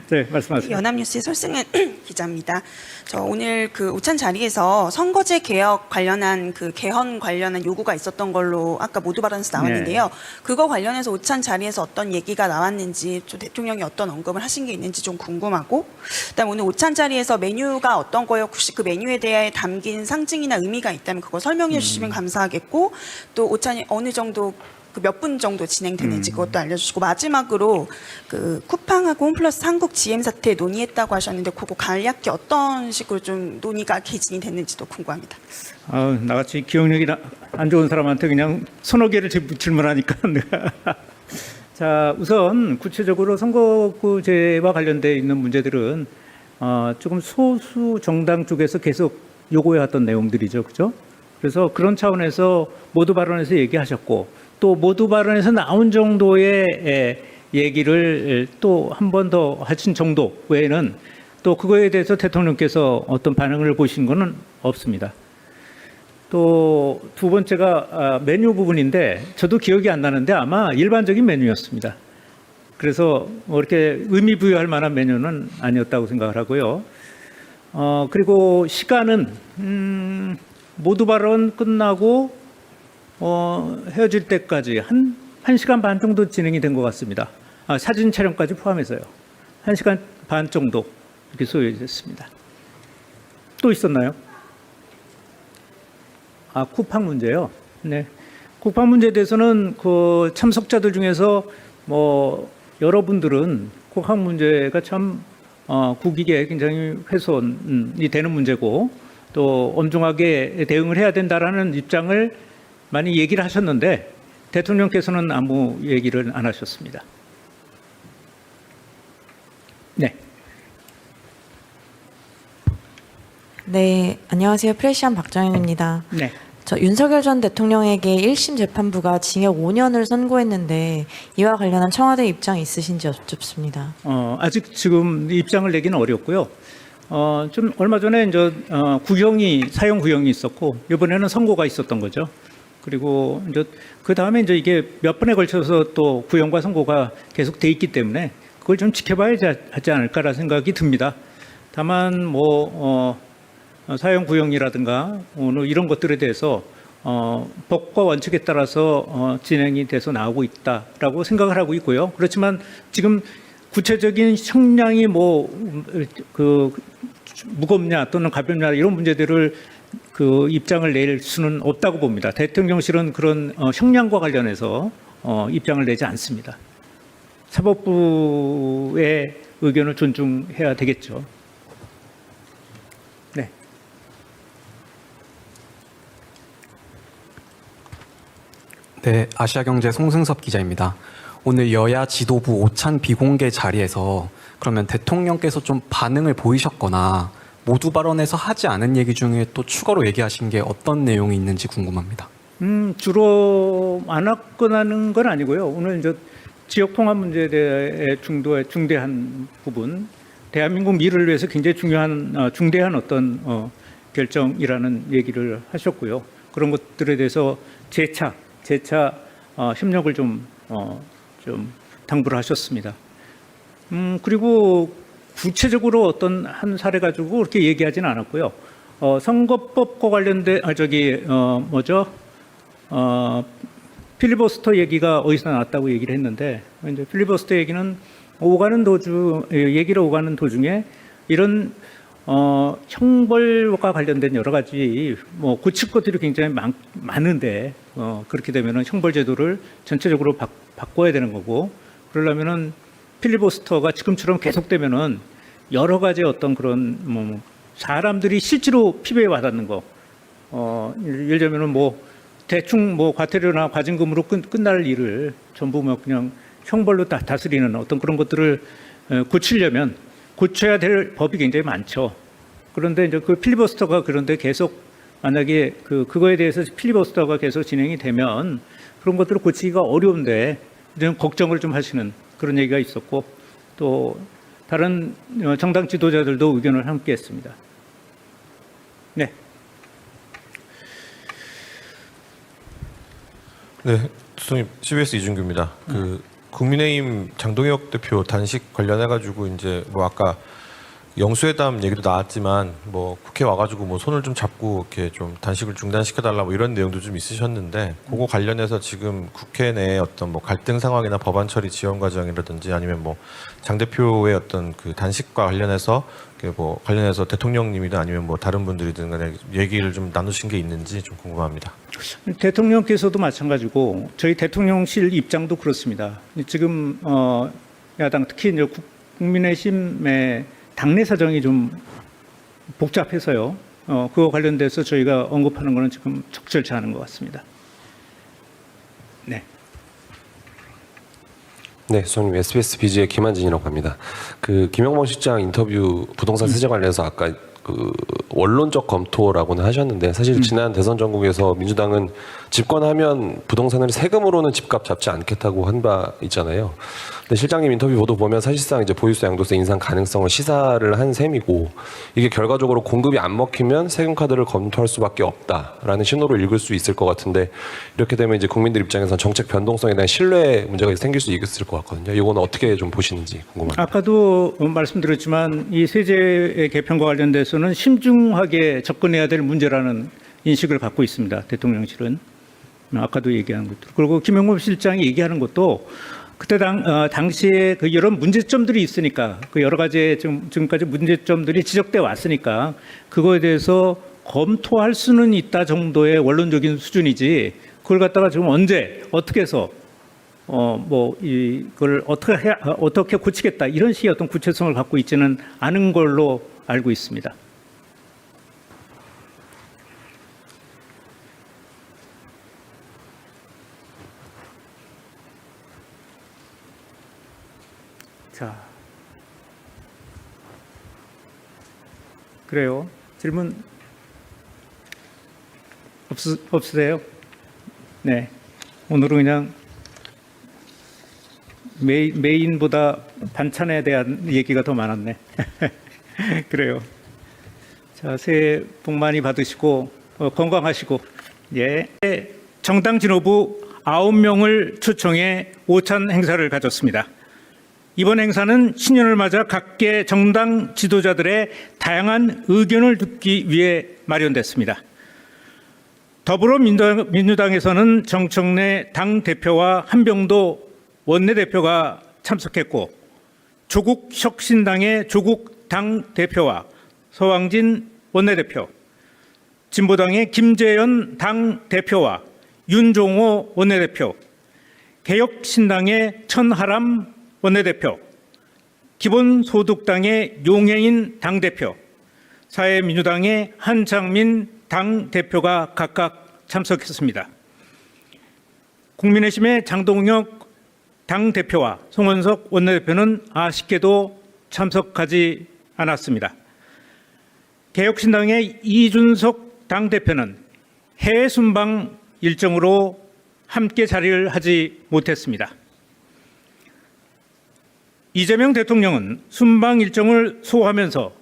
네, 말씀하세요. 연합뉴스의 설승은 기자입니다. 저 오늘 그 오찬 자리에서 선거제 개혁 관련한 그 개헌 관련한 요구가 있었던 걸로 아까 모두 발언에서 나왔는데요. 그거 관련해서 오찬 자리에서 어떤 얘기가 나왔는지 좀 대통령이 어떤 언급을 하신 게 있는지 좀 궁금하고, 그다음 오늘 오찬 자리에서 메뉴가 어떤 거요? 혹시 그 메뉴에 대해 담긴 상징이나 의미가 있다면 그거 설명해 주시면 감사하겠고, 또 오찬이 어느 정도 몇 분 정도 진행되는지 그것도 알려주시고, 마지막으로 그 쿠팡하고 홈플러스 한국 GM 사태 논의했다고 하셨는데 그거 간략히 어떤 식으로 좀 논의가 개진이 됐는지도 궁금합니다. 나같이 기억력이 안 좋은 사람한테 그냥 서너 개를 질문하니까. 자, 우선 구체적으로 선거구제와 관련돼 있는 문제들은 조금 소수 정당 쪽에서 계속 요구해왔던 내용들이죠, 그죠? 그래서 그런 차원에서 모두 발언에서 얘기하셨고, 또 모두 발언에서 나온 정도의 얘기를 또 한 번 더 하신 정도 외에는 또 그거에 대해서 대통령께서 어떤 반응을 보신 것은 없습니다. 또 두 번째가 메뉴 부분인데 저도 기억이 안 나는데 아마 일반적인 메뉴였습니다. 그래서 이렇게 의미 부여할 만한 메뉴는 아니었다고 생각을 하고요. 그리고 시간은 모두 발언 끝나고 헤어질 때까지 한 시간 반 정도 진행이 된 것 같습니다. 사진 촬영까지 포함해서요. 1시간 반 정도 이렇게 소요됐습니다. 또 있었나요? 쿠팡 문제요. 네. 쿠팡 문제에 대해서는 그 참석자들 중에서 뭐 여러분들은 쿠팡 문제가 참 국익에 굉장히 훼손이 되는 문제고 또 엄중하게 대응을 해야 된다라는 입장을 많이 얘기를 하셨는데 대통령께서는 아무 얘기를 안 하셨습니다. 네. 네, 안녕하세요. 프레시안 박정현입니다. 네. 저 윤석열 전 대통령에게 1심 재판부가 징역 5년을 선고했는데 이와 관련한 청와대 입장이 있으신지 여쭙습니다. 아직 지금 입장을 내기는 어렵고요. 좀 얼마 전에 이제 사형 구형이 있었고 이번에는 선고가 있었던 거죠. 그리고 이제 그 다음에 이제 이게 몇 번에 걸쳐서 또 구형과 선고가 계속 돼 있기 때문에 그걸 좀 지켜봐야 하지 않을까라는 생각이 듭니다. 다만 뭐 사형 구형이라든가 이런 것들에 대해서 법과 원칙에 따라서 진행이 돼서 나오고 있다라고 생각을 하고 있고요. 그렇지만 지금 구체적인 형량이 무겁냐 또는 가볍냐 이런 문제들을 그 입장을 낼 수는 없다고 봅니다. 대통령실은 그런 형량과 관련해서 입장을 내지 않습니다. 사법부의 의견을 존중해야 되겠죠. 네. 네, 아시아경제 송승섭 기자입니다. 오늘 여야 지도부 오찬 비공개 자리에서 그러면 대통령께서 좀 반응을 보이셨거나 모두 발언에서 하지 않은 얘기 중에 또 추가로 얘기하신 게 어떤 내용이 있는지 궁금합니다. 주로 안 화끈하는 건 아니고요. 오늘 이제 지역 통합 문제에 대해 중대한 부분, 대한민국 미래를 위해서 굉장히 중대한 어떤 결정이라는 얘기를 하셨고요. 그런 것들에 대해서 재차 협력을 좀 당부를 하셨습니다. 그리고 구체적으로 어떤 한 사례 가지고 그렇게 얘기하지는 않았고요. 선거법과 관련된 필리버스터 얘기가 어디서 나왔다고 얘기를 했는데 이제 필리버스터 얘기는 얘기를 오가는 도중에 이런 형벌과 관련된 여러 가지 고칠 것들이 굉장히 많은데 그렇게 되면은 형벌 제도를 전체적으로 바꿔야 되는 거고 그러려면은 필리버스터가 지금처럼 계속되면은 여러 가지 어떤 그런 사람들이 실제로 피부에 와닿는 거 예를 들면은 대충 과태료나 과징금으로 끝날 일을 전부 그냥 형벌로 다스리는 어떤 그런 것들을 고치려면 고쳐야 될 법이 굉장히 많죠. 그런데 이제 그 필리버스터가 그런데 계속 만약에 그거에 대해서 필리버스터가 계속 진행이 되면 그런 것들을 고치기가 어려운데 좀 걱정을 좀 하시는 그런 얘기가 있었고 또 다른 정당 지도자들도 의견을 함께했습니다. 네. 네, 수석님 CBS 이준규입니다. 국민의힘 장동혁 대표 단식 관련해가지고 이제 아까 영수회담 얘기도 나왔지만 국회 와가지고 손을 좀 잡고 이렇게 좀 단식을 중단시켜달라 이런 내용도 좀 있으셨는데 그거 관련해서 지금 국회 내에 어떤 갈등 상황이나 법안 처리 지원 과정이라든지 아니면 장 대표의 어떤 그 단식과 관련해서 관련해서 대통령님이든 아니면 다른 분들이든 간에 얘기를 좀 나누신 게 있는지 좀 궁금합니다. 대통령께서도 마찬가지고 저희 대통령실 입장도 그렇습니다. 지금 야당 특히 이제 국민의힘의 당내 사정이 좀 복잡해서요. 그거 관련돼서 저희가 언급하는 거는 지금 적절치 않은 것 같습니다. 네. 네, 수석님 SBS BG의 김한진이라고 합니다. 김영범 실장 인터뷰 부동산 세제 관련해서 아까 원론적 검토라고는 하셨는데 사실 지난 대선 전국에서 민주당은 집권하면 부동산을 세금으로는 집값 잡지 않겠다고 한 바 있잖아요. 근데 실장님 인터뷰 보도 보면 사실상 이제 보유세 양도세 인상 가능성을 시사를 한 셈이고 이게 결과적으로 공급이 안 먹히면 세금 카드를 검토할 수밖에 없다라는 신호로 읽을 수 있을 것 같은데 이렇게 되면 이제 국민들 입장에서는 정책 변동성에 대한 신뢰 문제가 생길 수 있을 것 같거든요. 이거는 어떻게 좀 보시는지 궁금합니다. 아까도 말씀드렸지만 이 세제 개편과 관련돼서는 신중하게 접근해야 될 문제라는 인식을 갖고 있습니다. 대통령실은. 아까도 얘기한 것들. 그리고 김영범 실장이 얘기하는 것도 그때 당시에 그 이런 문제점들이 있으니까 그 여러 가지 지금까지 문제점들이 지적돼 왔으니까 그거에 대해서 검토할 수는 있다 정도의 원론적인 수준이지 그걸 갖다가 지금 언제 어떻게 해서 이걸 어떻게 고치겠다 이런 식의 어떤 구체성을 갖고 있지는 않은 걸로 알고 있습니다. 자, 그래요. 질문 없으세요? 네. 오늘은 그냥 메인보다 반찬에 대한 얘기가 더 많았네. 그래요. 자, 새해 복 많이 받으시고 건강하시고 예. 정당 지도부 9명을 초청해 오찬 행사를 가졌습니다. 이번 행사는 신년을 맞아 각계 정당 지도자들의 다양한 의견을 듣기 위해 마련됐습니다. 더불어민주당에서는 정청래 당대표와 한병도 원내대표가 참석했고 조국 혁신당의 조국 당대표와 서왕진 원내대표, 진보당의 김재현 당대표와 윤종호 원내대표, 개혁신당의 천하람 원내대표, 기본소득당의 용해인 당대표, 사회민주당의 한창민 당대표가 각각 참석했습니다. 국민의힘의 장동혁 당대표와 송원석 원내대표는 아쉽게도 참석하지 않았습니다. 개혁신당의 이준석 당대표는 해외 순방 일정으로 함께 자리를 하지 못했습니다. 이재명 대통령은 순방 일정을 소화하면서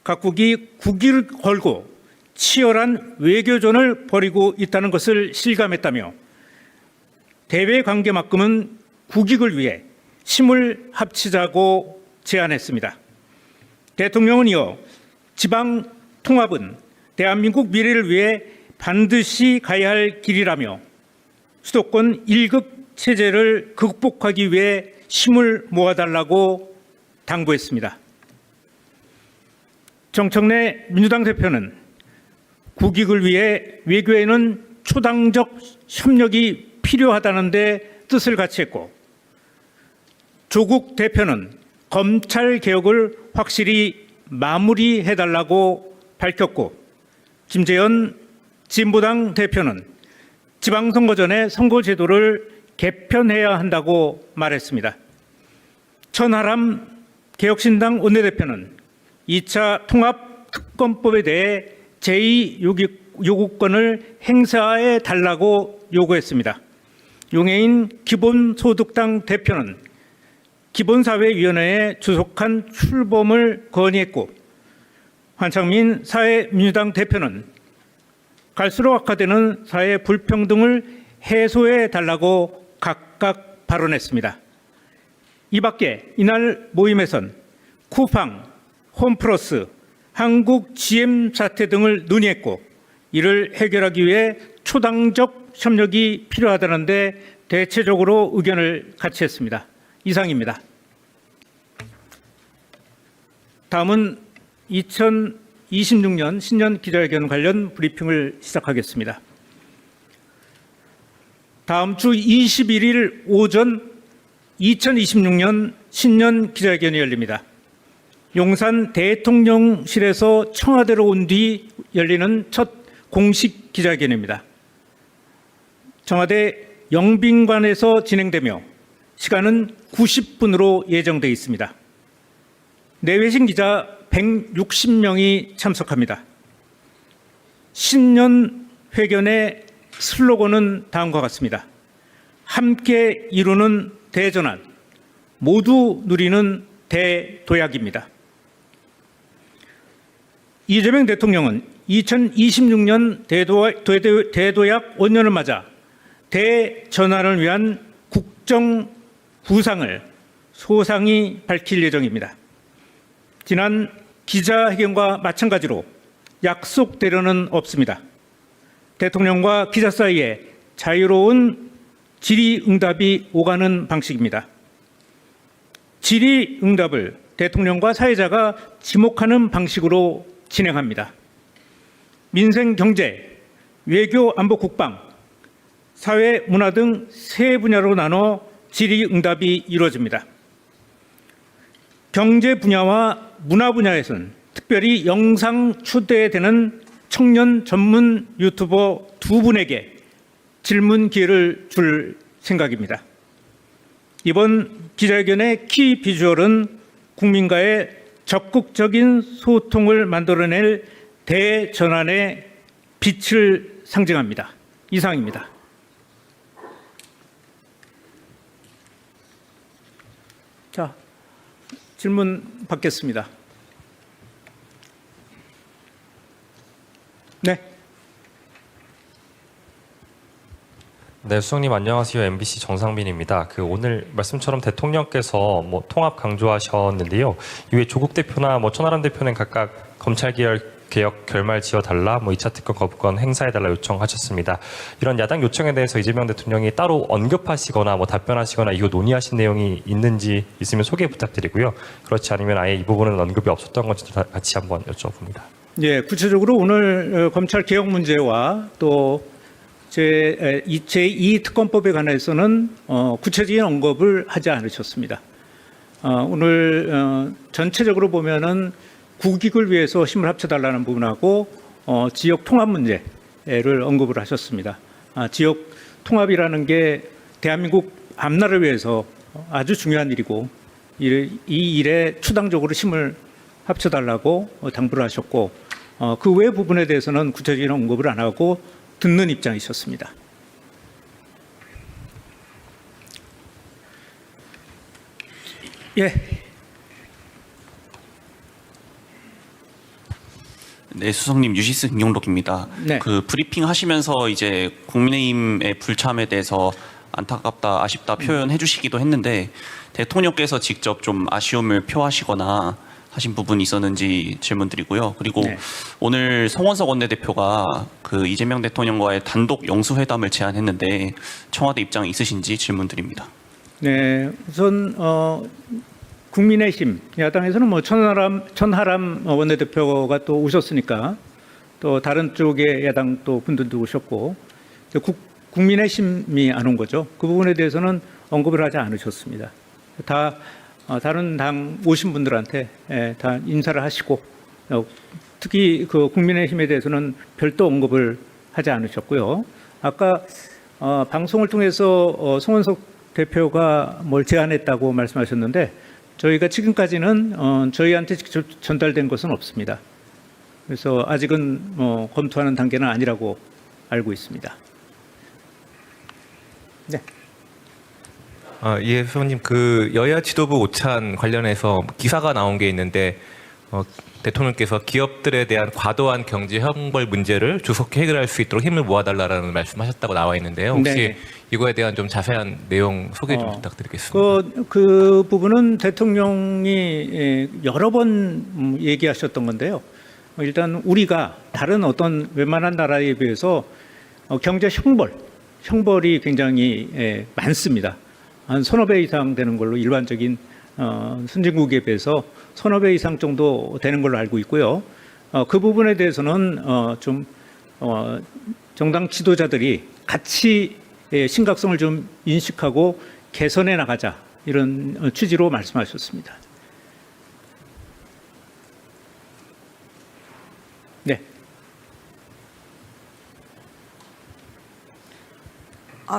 각국이 국기를 걸고 치열한 외교전을 벌이고 있다는 것을 실감했다며 대외 관계만큼은 국익을 위해 힘을 합치자고 제안했습니다. 대통령은 이어 지방 통합은 대한민국 미래를 위해 반드시 가야 할 길이라며 수도권 1급 체제를 극복하기 위해 힘을 모아달라고 당부했습니다. 정청래 민주당 대표는 국익을 위해 외교에는 초당적 협력이 필요하다는 데 뜻을 같이 했고 조국 대표는 검찰 개혁을 확실히 마무리해달라고 밝혔고 김재현 진보당 대표는 지방선거 전에 선거제도를 개편해야 한다고 말했습니다. 천하람 개혁신당 원내대표는 2차 통합특검법에 대해 제2요구권을 행사해 달라고 요구했습니다. 용해인 기본소득당 대표는 기본사회위원회에 주속한 출범을 건의했고 한창민 사회민주당 대표는 갈수록 악화되는 사회 불평등을 해소해 달라고 각각 발언했습니다. 이 밖에 이날 모임에선 쿠팡, 홈플러스, 한국 GM 사태 등을 논의했고 이를 해결하기 위해 초당적 협력이 필요하다는 데 대체적으로 의견을 같이 했습니다. 이상입니다. 다음은 2026년 신년 기자회견 관련 브리핑을 시작하겠습니다. 다음 주 21일 오전 2026년 신년 기자회견이 열립니다. 용산 대통령실에서 청와대로 온 뒤 열리는 첫 공식 기자회견입니다. 청와대 영빈관에서 진행되며 시간은 90분으로 예정되어 있습니다. 내외신 기자 160명이 참석합니다. 신년 회견의 슬로건은 다음과 같습니다. 함께 이루는 대전환, 모두 누리는 대도약입니다. 이재명 대통령은 2026년 대도약 원년을 맞아 대전환을 위한 국정 구상을 소상히 밝힐 예정입니다. 지난 기자회견과 마찬가지로 약속대로는 없습니다. 대통령과 기자 사이에 자유로운 질의응답이 오가는 방식입니다. 질의응답을 대통령과 사회자가 지목하는 방식으로 진행합니다. 민생, 경제, 외교, 안보, 국방, 사회, 문화 등 세 분야로 나눠 질의응답이 이루어집니다. 경제 분야와 문화 분야에서는 특별히 영상 추대되는 청년 전문 유튜버 두 분에게 질문 기회를 줄 생각입니다. 이번 기자회견의 키 비주얼은 국민과의 적극적인 소통을 만들어낼 대전환의 빛을 상징합니다. 이상입니다. 자, 질문 받겠습니다. 네. 네, 수석님 안녕하세요. MBC 정상빈입니다. 오늘 말씀처럼 대통령께서 통합 강조하셨는데요. 이외 조국 대표나 천하람 대표는 각각 검찰 개혁 결말 지어달라, 2차 특검 거부권 행사해달라 요청하셨습니다. 이런 야당 요청에 대해서 이재명 대통령이 따로 언급하시거나 답변하시거나 이거 논의하신 내용이 있는지 있으면 소개 부탁드리고요. 그렇지 않으면 아예 이 부분은 언급이 없었던 건지 같이 한번 여쭤봅니다. 예, 구체적으로 오늘 검찰 개혁 문제와 또 제2 특검법에 관해서는 구체적인 언급을 하지 않으셨습니다. 오늘 전체적으로 보면은 국익을 위해서 힘을 합쳐달라는 부분하고 지역 통합 문제를 언급을 하셨습니다. 지역 통합이라는 게 대한민국 앞날을 위해서 아주 중요한 일이고 이 일에 추당적으로 힘을 합쳐달라고 당부를 하셨고 그 외 부분에 대해서는 구체적인 언급을 안 하고 듣는 입장이셨습니다. 예. 네, 수석님 유시스 김용록입니다. 네. 브리핑 하시면서 이제 국민의힘의 불참에 대해서 안타깝다, 아쉽다 표현해 주시기도 했는데 대통령께서 직접 좀 아쉬움을 표하시거나 하신 부분이 있었는지 질문드리고요. 그리고 네. 오늘 송원석 원내대표가 이재명 대통령과의 단독 영수회담을 제안했는데 청와대 입장이 있으신지 질문드립니다. 네, 우선 국민의힘 야당에서는 천하람 원내대표가 또 오셨으니까 또 다른 쪽의 야당 또 분들도 오셨고 국민의힘이 안 온 거죠. 그 부분에 대해서는 언급을 하지 않으셨습니다. 다 다른 당 오신 분들한테 다 인사를 하시고 특히 국민의힘에 대해서는 별도 언급을 하지 않으셨고요. 아까 방송을 통해서 송원석 대표가 뭘 제안했다고 말씀하셨는데 저희가 지금까지는 저희한테 직접 전달된 것은 없습니다. 그래서 아직은 검토하는 단계는 아니라고 알고 있습니다. 네. 예, 수석님, 여야 지도부 오찬 관련해서 기사가 나온 게 있는데 대통령께서 기업들에 대한 과도한 경제 형벌 문제를 조속히 해결할 수 있도록 힘을 모아달라는 말씀하셨다고 나와 있는데요. 혹시 네. 이거에 대한 좀 자세한 내용 소개 좀 부탁드리겠습니다. 그 부분은 대통령이 여러 번 얘기하셨던 건데요. 일단 우리가 다른 어떤 웬만한 나라에 비해서 경제 형벌이 굉장히 많습니다. 한 서너 배 이상 되는 걸로 일반적인 선진국에 비해서 서너 배 이상 정도 되는 걸로 알고 있고요. 그 부분에 대해서는 좀 정당 지도자들이 같이 심각성을 좀 인식하고 개선해 나가자 이런 취지로 말씀하셨습니다. 네.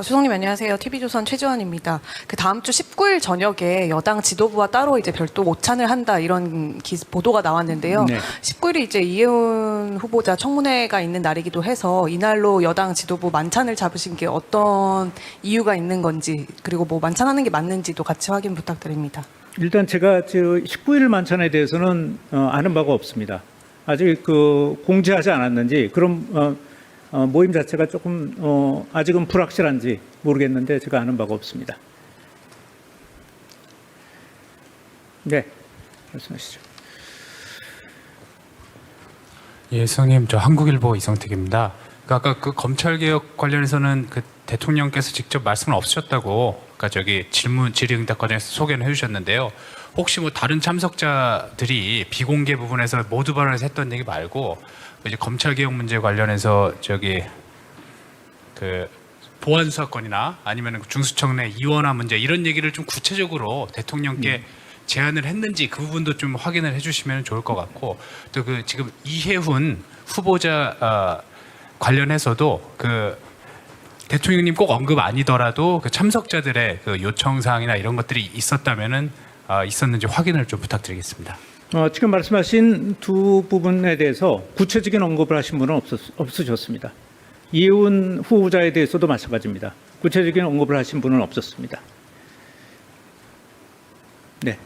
수석님 안녕하세요. TV조선 최지원입니다. 다음 주 19일 저녁에 여당 지도부와 따로 이제 별도 오찬을 한다 이런 보도가 나왔는데요. 네. 19일이 이제 이혜훈 후보자 청문회가 있는 날이기도 해서 이날로 여당 지도부 만찬을 잡으신 게 어떤 이유가 있는 건지 그리고 만찬하는 게 맞는지도 같이 확인 부탁드립니다. 일단 제가 19일 만찬에 대해서는 아는 바가 없습니다. 아직 공지하지 않았는지 그럼 모임 자체가 조금 아직은 불확실한지 모르겠는데 제가 아는 바가 없습니다. 네, 말씀하시죠. 예, 수석님, 저 한국일보 이성택입니다. 아까 검찰개혁 관련해서는 대통령께서 직접 말씀은 없으셨다고 아까 저기 질의응답 과정에서 소개를 해주셨는데요. 혹시 뭐 다른 참석자들이 비공개 부분에서 모두 발언해서 했던 얘기 말고 이제 검찰 개혁 문제 관련해서 저기 그 보안 수사권이나 아니면 중수청 내 이원화 문제 이런 얘기를 좀 구체적으로 대통령께 제안을 했는지 그 부분도 좀 확인을 해주시면 좋을 것 같고 또 그 지금 이해훈 후보자 관련해서도 그 대통령님 꼭 언급 아니더라도 그 참석자들의 그 요청 사항이나 이런 것들이 있었다면은 있었는지 확인을 좀 부탁드리겠습니다. 지금 말씀하신 두 부분에 대해서 구체적인 언급을 하신 분은 없으셨습니다. 이해훈 후보자에 대해서도 마찬가지입니다. 구체적인 언급을 하신 분은 없었습니다. 네.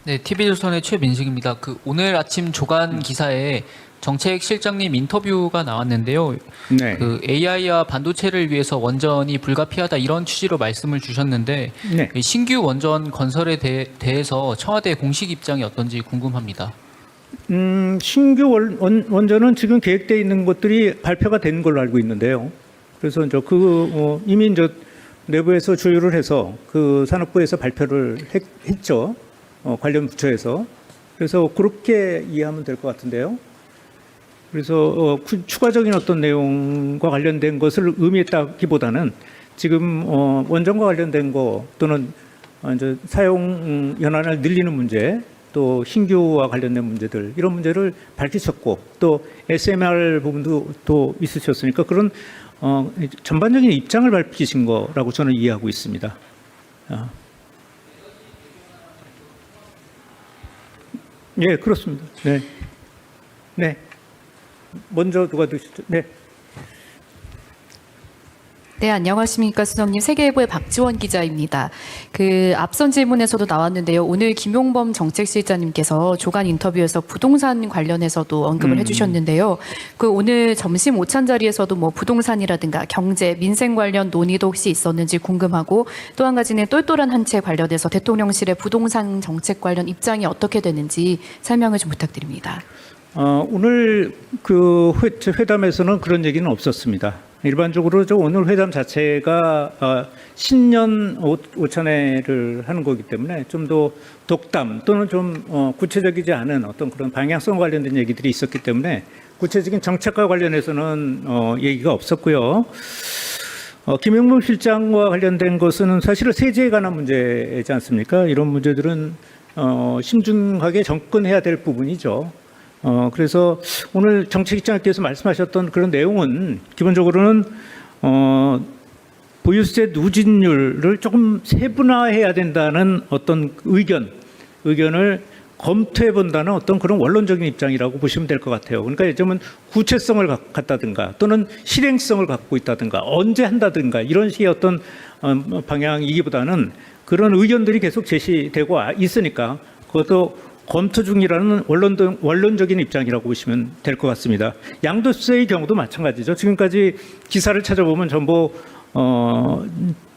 네, TV조선의 최민식입니다. 그 오늘 아침 조간 기사에 정책실장님 인터뷰가 나왔는데요. 네. 그 AI와 반도체를 위해서 원전이 불가피하다 이런 취지로 말씀을 주셨는데 네. 이 신규 원전 건설에 대해서 청와대 공식 입장이 어떤지 궁금합니다. 신규 원전은 지금 계획되어 있는 것들이 발표가 된 걸로 알고 있는데요. 그래서 이미 내부에서 조율을 해서 그 산업부에서 발표를 했죠. 관련 부처에서. 그래서 그렇게 이해하면 될 것 같은데요. 그래서 추가적인 어떤 내용과 관련된 것을 의미했다기보다는 지금 원전과 관련된 거 또는 이제 사용 연한을 늘리는 문제 또 신규와 관련된 문제들 이런 문제를 밝히셨고 또 SMR 부분도 또 있으셨으니까 그런 전반적인 입장을 밝히신 거라고 저는 이해하고 있습니다. 예, 그렇습니다. 네. 네. 먼저 누가 드시죠? 네. 네, 안녕하십니까, 수석님. 세계일보의 박지원 기자입니다. 그 앞선 질문에서도 나왔는데요. 오늘 김용범 정책실장님께서 조간 인터뷰에서 부동산 관련해서도 언급을 해주셨는데요. 그 오늘 점심 오찬 자리에서도 뭐 부동산이라든가 경제, 민생 관련 논의도 혹시 있었는지 궁금하고 또 한 가지는 똘똘한 한 채 관련해서 대통령실의 부동산 정책 관련 입장이 어떻게 되는지 설명을 좀 부탁드립니다. 오늘 그 회담에서는 그런 얘기는 없었습니다. 일반적으로 오늘 회담 자체가 신년 오찬회를 하는 거기 때문에 좀 더 독담 또는 좀 구체적이지 않은 어떤 그런 방향성 관련된 얘기들이 있었기 때문에 구체적인 정책과 관련해서는 얘기가 없었고요. 김용범 실장과 관련된 것은 사실은 세제에 관한 문제이지 않습니까? 이런 문제들은 신중하게 접근해야 될 부분이죠. 그래서 오늘 정책실장께서 말씀하셨던 그런 내용은 기본적으로는 보유세 누진율을 조금 세분화해야 된다는 어떤 의견을 검토해 본다는 어떤 그런 원론적인 입장이라고 보시면 될 것 같아요. 그러니까 요즘은 구체성을 갖다든가 또는 실행성을 갖고 있다든가 언제 한다든가 이런 식의 어떤 방향이기보다는 그런 의견들이 계속 제시되고 있으니까 그것도 검토 중이라는 원론적인 입장이라고 보시면 될 것 같습니다. 양도세의 경우도 마찬가지죠. 지금까지 기사를 찾아보면 전부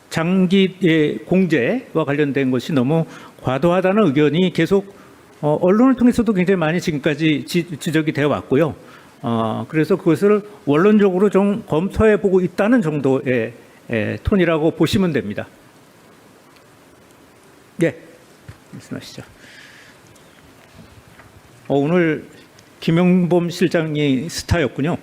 장기 공제와 관련된 것이 너무 과도하다는 의견이 계속 언론을 통해서도 굉장히 많이 지금까지 지적이 되어 왔고요. 그래서 그것을 원론적으로 좀 검토해 보고 있다는 정도의 톤이라고 보시면 됩니다. 예, 말씀하시죠. 오늘 김용범 실장이 스타였군요.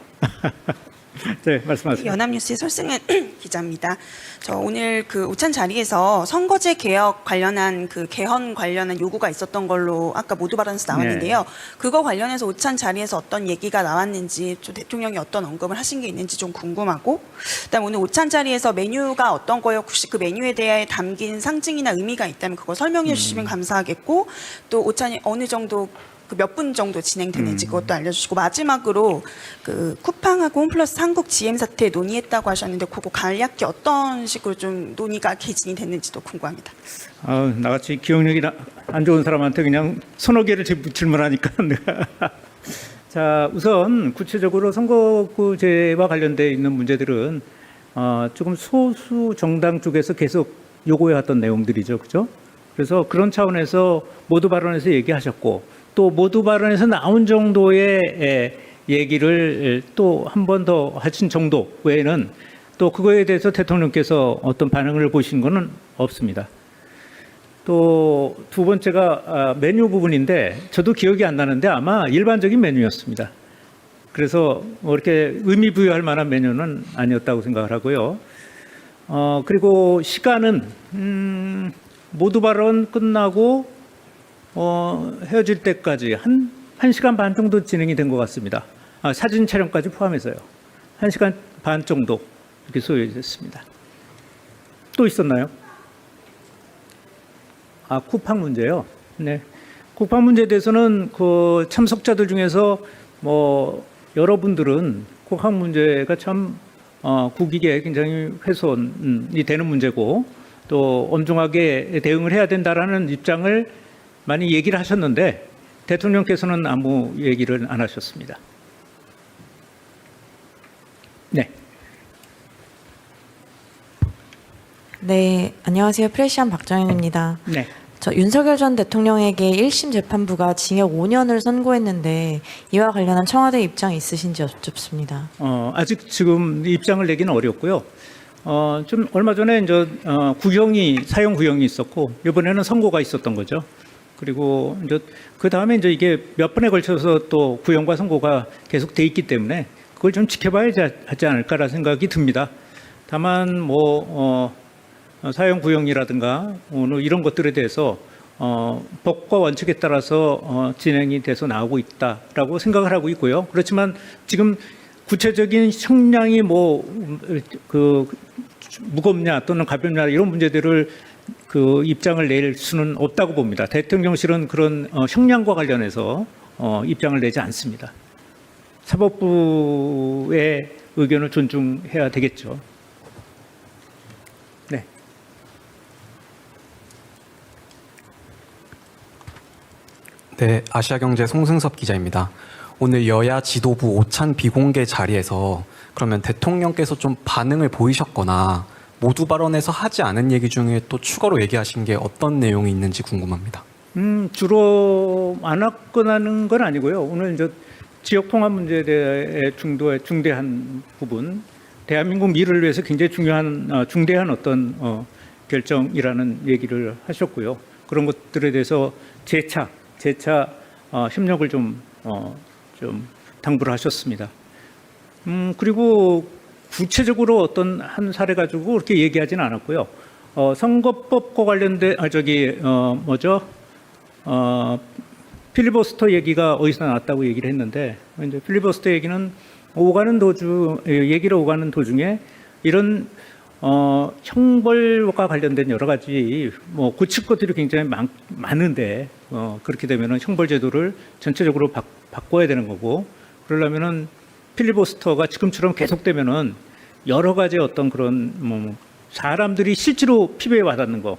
네, 말씀하세요. 연합뉴스의 설승은 기자입니다. 저 오늘 그 오찬 자리에서 선거제 개혁 관련한 그 개헌 관련한 요구가 있었던 걸로 아까 모두 발언에서 나왔는데요. 네. 그거 관련해서 오찬 자리에서 어떤 얘기가 나왔는지 좀 대통령이 어떤 언급을 하신 게 있는지 좀 궁금하고 그다음 오늘 오찬 자리에서 메뉴가 어떤 거요? 혹시 그 메뉴에 대해 담긴 상징이나 의미가 있다면 그거 설명해 주시면 감사하겠고 또 오찬이 어느 정도 그 몇 분 정도 진행되는지 그것도 알려주시고 마지막으로 그 쿠팡하고 홈플러스 한국 GM 사태 논의했다고 하셨는데 그거 간략히 어떤 식으로 좀 논의가 개진이 됐는지도 궁금합니다. 나같이 기억력이 안 좋은 사람한테 그냥 서너 개를 질문하니까 내가 자 우선 구체적으로 선거구제와 관련돼 있는 문제들은 조금 소수 정당 쪽에서 계속 요구해왔던 내용들이죠, 그죠? 그래서 그런 차원에서 모두 발언에서 얘기하셨고. 또 모두 발언에서 나온 정도의 얘기를 또 한 번 더 하신 정도 외에는 또 그거에 대해서 대통령께서 어떤 반응을 보신 거는 없습니다. 또 두 번째가 메뉴 부분인데 저도 기억이 안 나는데 아마 일반적인 메뉴였습니다. 그래서 뭐 이렇게 의미 부여할 만한 메뉴는 아니었다고 생각을 하고요. 그리고 시간은 모두 발언 끝나고 헤어질 때까지 한 1시간 반 정도 진행이 된 것 같습니다. 사진 촬영까지 포함해서요. 1시간 반 정도 이렇게 소요됐습니다. 또 있었나요? 쿠팡 문제요. 네. 쿠팡 문제에 대해서는 그 참석자들 중에서 뭐 여러분들은 쿠팡 문제가 참 국익에 굉장히 훼손이 되는 문제고 또 엄중하게 대응을 해야 된다라는 입장을 많이 얘기를 하셨는데 대통령께서는 아무 얘기를 안 하셨습니다. 네. 네, 안녕하세요. 프레시안 박정현입니다. 네. 저 윤석열 전 대통령에게 1심 재판부가 징역 5년을 선고했는데 이와 관련한 청와대 입장이 있으신지 여쭙습니다. 아직 지금 입장을 내기는 어렵고요. 좀 얼마 전에 이제 사형 구형이 있었고 이번에는 선고가 있었던 거죠. 그리고 이제 그 다음에 이제 이게 몇 번에 걸쳐서 또 구형과 선고가 계속 돼 있기 때문에 그걸 좀 지켜봐야 하지 않을까라는 생각이 듭니다. 다만 뭐 사형 구형이라든가 이런 것들에 대해서 법과 원칙에 따라서 진행이 돼서 나오고 있다라고 생각을 하고 있고요. 그렇지만 지금 구체적인 형량이 무겁냐 또는 가볍냐 이런 문제들을 그 입장을 낼 수는 없다고 봅니다. 대통령실은 그런 형량과 관련해서 입장을 내지 않습니다. 사법부의 의견을 존중해야 되겠죠. 네. 네, 아시아경제 송승섭 기자입니다. 오늘 여야 지도부 오찬 비공개 자리에서 그러면 대통령께서 좀 반응을 보이셨거나 모두 발언에서 하지 않은 얘기 중에 또 추가로 얘기하신 게 어떤 내용이 있는지 궁금합니다. 주로 안 화끈하는 건 아니고요. 오늘 이제 지역 통합 문제에 대해 중대한 부분, 대한민국 미래를 위해서 굉장히 중대한 어떤 결정이라는 얘기를 하셨고요. 그런 것들에 대해서 재차 협력을 좀 당부를 하셨습니다. 그리고 구체적으로 어떤 한 사례 가지고 그렇게 얘기하지는 않았고요. 선거법과 관련된 필리버스터 얘기가 어디서 나왔다고 얘기를 했는데 이제 필리버스터 얘기는 얘기를 오가는 도중에 이런 형벌과 관련된 여러 가지 고칠 것들이 굉장히 많은데 그렇게 되면은 형벌 제도를 전체적으로 바꿔야 되는 거고 그러려면은 필리버스터가 지금처럼 계속되면은 여러 가지 어떤 그런 사람들이 실제로 피부에 와닿는 거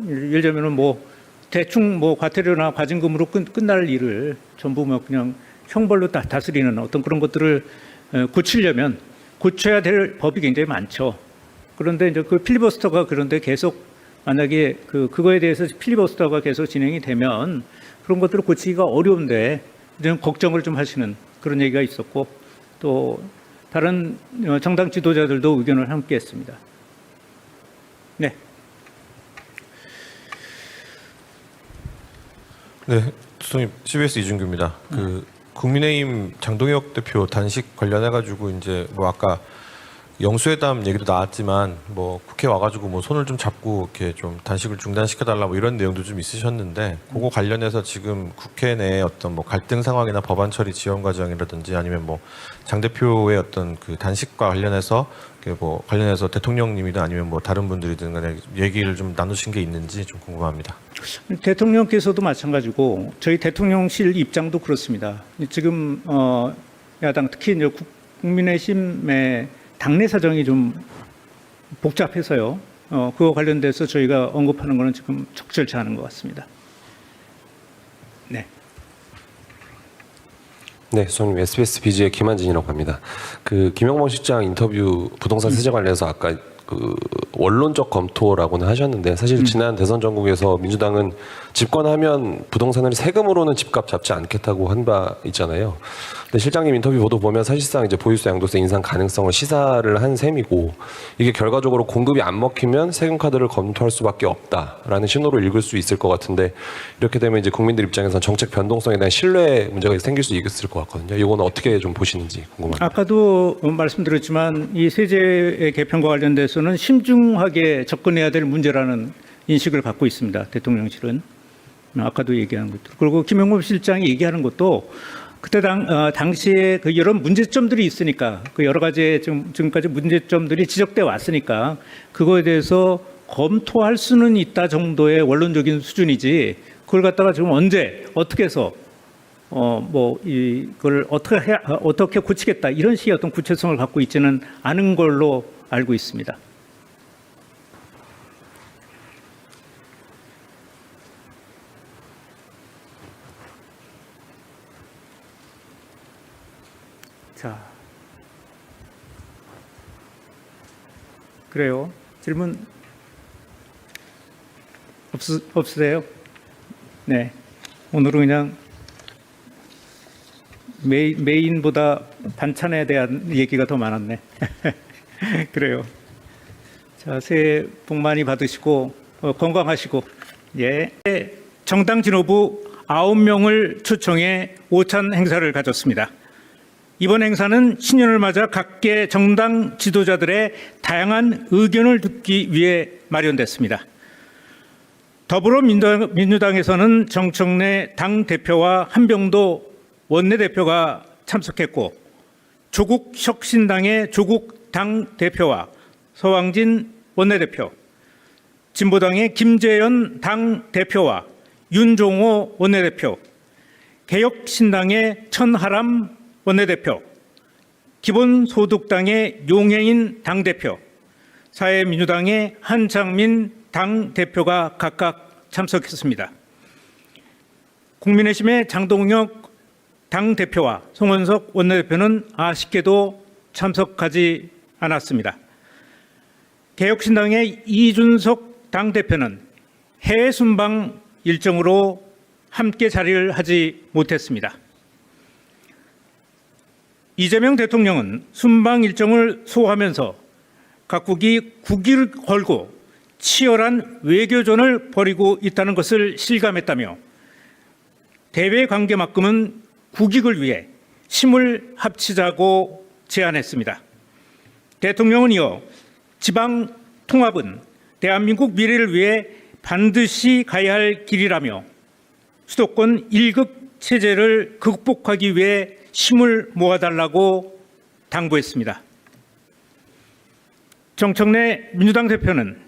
예를 들면은 대충 과태료나 과징금으로 끝날 일을 전부 그냥 형벌로 다스리는 어떤 그런 것들을 고치려면 고쳐야 될 법이 굉장히 많죠. 그런데 이제 그 필리버스터가 그런데 계속 만약에 그거에 대해서 필리버스터가 계속 진행이 되면 그런 것들을 고치기가 어려운데 이제 걱정을 좀 하시는 그런 얘기가 있었고 또 다른 정당 지도자들도 의견을 함께 했습니다. 네. 네, 수석님 CBS 이준규입니다. 국민의힘 장동혁 대표 단식 관련해 가지고 이제 아까 영수회담 얘기도 나왔지만 국회 와가지고 손을 좀 잡고 이렇게 좀 단식을 중단시켜달라 이런 내용도 좀 있으셨는데 그거 관련해서 지금 국회 내에 어떤 갈등 상황이나 법안 처리 지원 과정이라든지 아니면 장 대표의 어떤 그 단식과 관련해서 관련해서 대통령님이든 아니면 다른 분들이든 간에 얘기를 좀 나누신 게 있는지 좀 궁금합니다. 대통령께서도 마찬가지고 저희 대통령실 입장도 그렇습니다. 지금 야당 특히 이제 국민의힘의 당내 사정이 좀 복잡해서요. 그거 관련돼서 저희가 언급하는 거는 지금 적절치 않은 것 같습니다. 네. 네, 저는 SBS BG의 김한진이라고 합니다. 김영범 실장 인터뷰 부동산 세제 관련해서 아까 원론적 검토라고는 하셨는데 사실 지난 대선 전국에서 민주당은 집권하면 부동산을 세금으로는 집값 잡지 않겠다고 한 바 있잖아요. 근데 실장님 인터뷰 보도 보면 사실상 이제 보유세 양도세 인상 가능성을 시사를 한 셈이고 이게 결과적으로 공급이 안 먹히면 세금 카드를 검토할 수밖에 없다라는 신호로 읽을 수 있을 것 같은데 이렇게 되면 이제 국민들 입장에서는 정책 변동성에 대한 신뢰 문제가 생길 수 있을 것 같거든요. 이거는 어떻게 좀 보시는지 궁금합니다. 아까도 말씀드렸지만 이 세제 개편과 관련돼서는 심중하게 접근해야 될 문제라는 인식을 갖고 있습니다. 대통령실은. 아까도 얘기한 것들. 그리고 김용범 실장이 얘기하는 것도 그때 당시에 그 이런 문제점들이 있으니까 그 여러 가지 지금까지 문제점들이 지적돼 왔으니까 그거에 대해서 검토할 수는 있다 정도의 원론적인 수준이지 그걸 갖다가 지금 언제 어떻게 해서 이걸 어떻게 고치겠다 이런 식의 어떤 구체성을 갖고 있지는 않은 걸로 알고 있습니다. 자, 그래요. 질문 없으세요? 네. 오늘은 그냥 메인보다 반찬에 대한 얘기가 더 많았네. 그래요. 자, 새해 복 많이 받으시고 건강하시고 예. 정당 지도부 9명을 초청해 오찬 행사를 가졌습니다. 이번 행사는 신년을 맞아 각계 정당 지도자들의 다양한 의견을 듣기 위해 마련됐습니다. 더불어민주당에서는 정청래 당대표와 한병도 원내대표가 참석했고 조국혁신당의 조국 당대표와 서왕진 원내대표, 진보당의 김재현 당대표와 윤종호 원내대표, 개혁신당의 천하람 원내대표, 기본소득당의 용해인 당대표, 사회민주당의 한창민 당대표가 각각 참석했습니다. 국민의힘의 장동혁 당대표와 송원석 원내대표는 아쉽게도 참석하지 않았습니다. 개혁신당의 이준석 당대표는 해외 순방 일정으로 함께 자리를 하지 못했습니다. 이재명 대통령은 순방 일정을 소화하면서 각국이 국기를 걸고 치열한 외교전을 벌이고 있다는 것을 실감했다며 대외 관계만큼은 국익을 위해 힘을 합치자고 제안했습니다. 대통령은 이어 지방 통합은 대한민국 미래를 위해 반드시 가야 할 길이라며 수도권 1급 체제를 극복하기 위해 힘을 모아달라고 당부했습니다. 정청래 민주당 대표는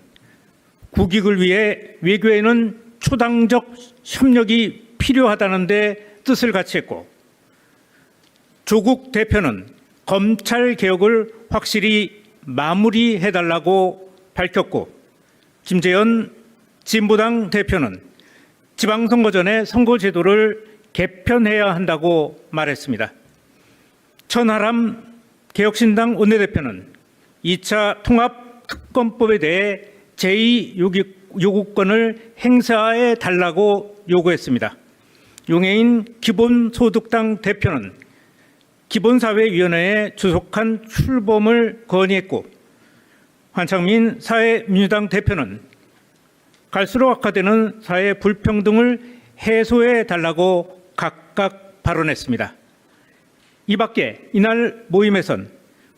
국익을 위해 외교에는 초당적 협력이 필요하다는 데 뜻을 같이 했고 조국 대표는 검찰 개혁을 확실히 마무리해달라고 밝혔고 김재현 진보당 대표는 지방선거 전에 선거제도를 개편해야 한다고 말했습니다. 천하람 개혁신당 원내대표는 2차 통합특검법에 대해 제2요구권을 행사해 달라고 요구했습니다. 용해인 기본소득당 대표는 기본사회위원회에 주속한 출범을 건의했고 한창민 사회민주당 대표는 갈수록 악화되는 사회 불평등을 해소해 달라고 각각 발언했습니다. 이 밖에 이날 모임에선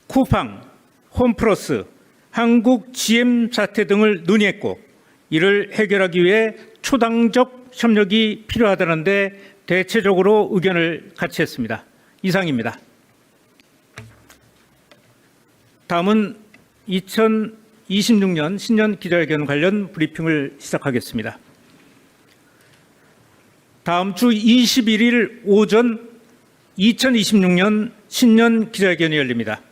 쿠팡, 홈플러스, 한국 GM 사태 등을 논의했고 이를 해결하기 위해 초당적 협력이 필요하다는데 대체적으로 의견을 같이 했습니다. 이상입니다. 다음은 2026년 신년 기자회견 관련 브리핑을 시작하겠습니다. 다음 주 21일 오전 2026년 신년 기자회견이 열립니다.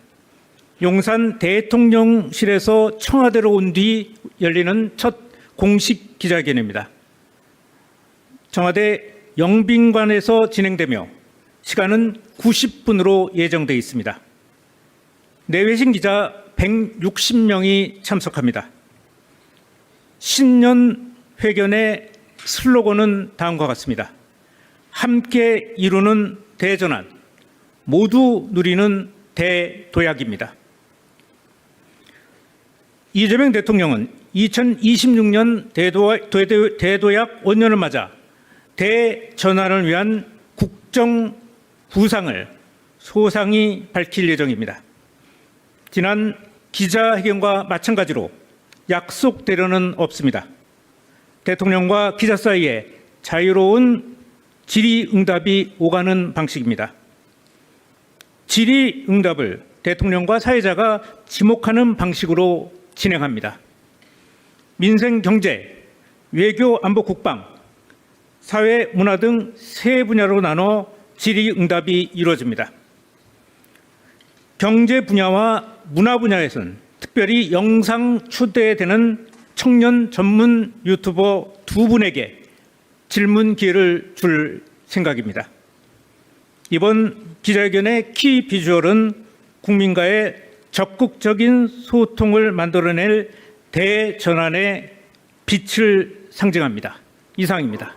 용산 대통령실에서 청와대로 온 뒤 열리는 첫 공식 기자회견입니다. 청와대 영빈관에서 진행되며 시간은 90분으로 예정되어 있습니다. 내외신 기자 160명이 참석합니다. 신년 회견의 슬로건은 다음과 같습니다. 함께 이루는 대전환, 모두 누리는 대도약입니다. 이재명 대통령은 2026년 대도약 5년을 맞아 대전환을 위한 국정 구상을 소상히 밝힐 예정입니다. 지난 기자회견과 마찬가지로 약속대로는 없습니다. 대통령과 기자 사이에 자유로운 질의응답이 오가는 방식입니다. 질의응답을 대통령과 사회자가 지목하는 방식으로 진행합니다. 민생, 경제, 외교, 안보, 국방, 사회, 문화 등 세 분야로 나눠 질의응답이 이루어집니다. 경제 분야와 문화 분야에서는 특별히 영상 초대되는 청년 전문 유튜버 2분에게 질문 기회를 줄 생각입니다. 이번 기자회견의 키 비주얼은 국민과의 적극적인 소통을 만들어낼 대전환의 빛을 상징합니다. 이상입니다.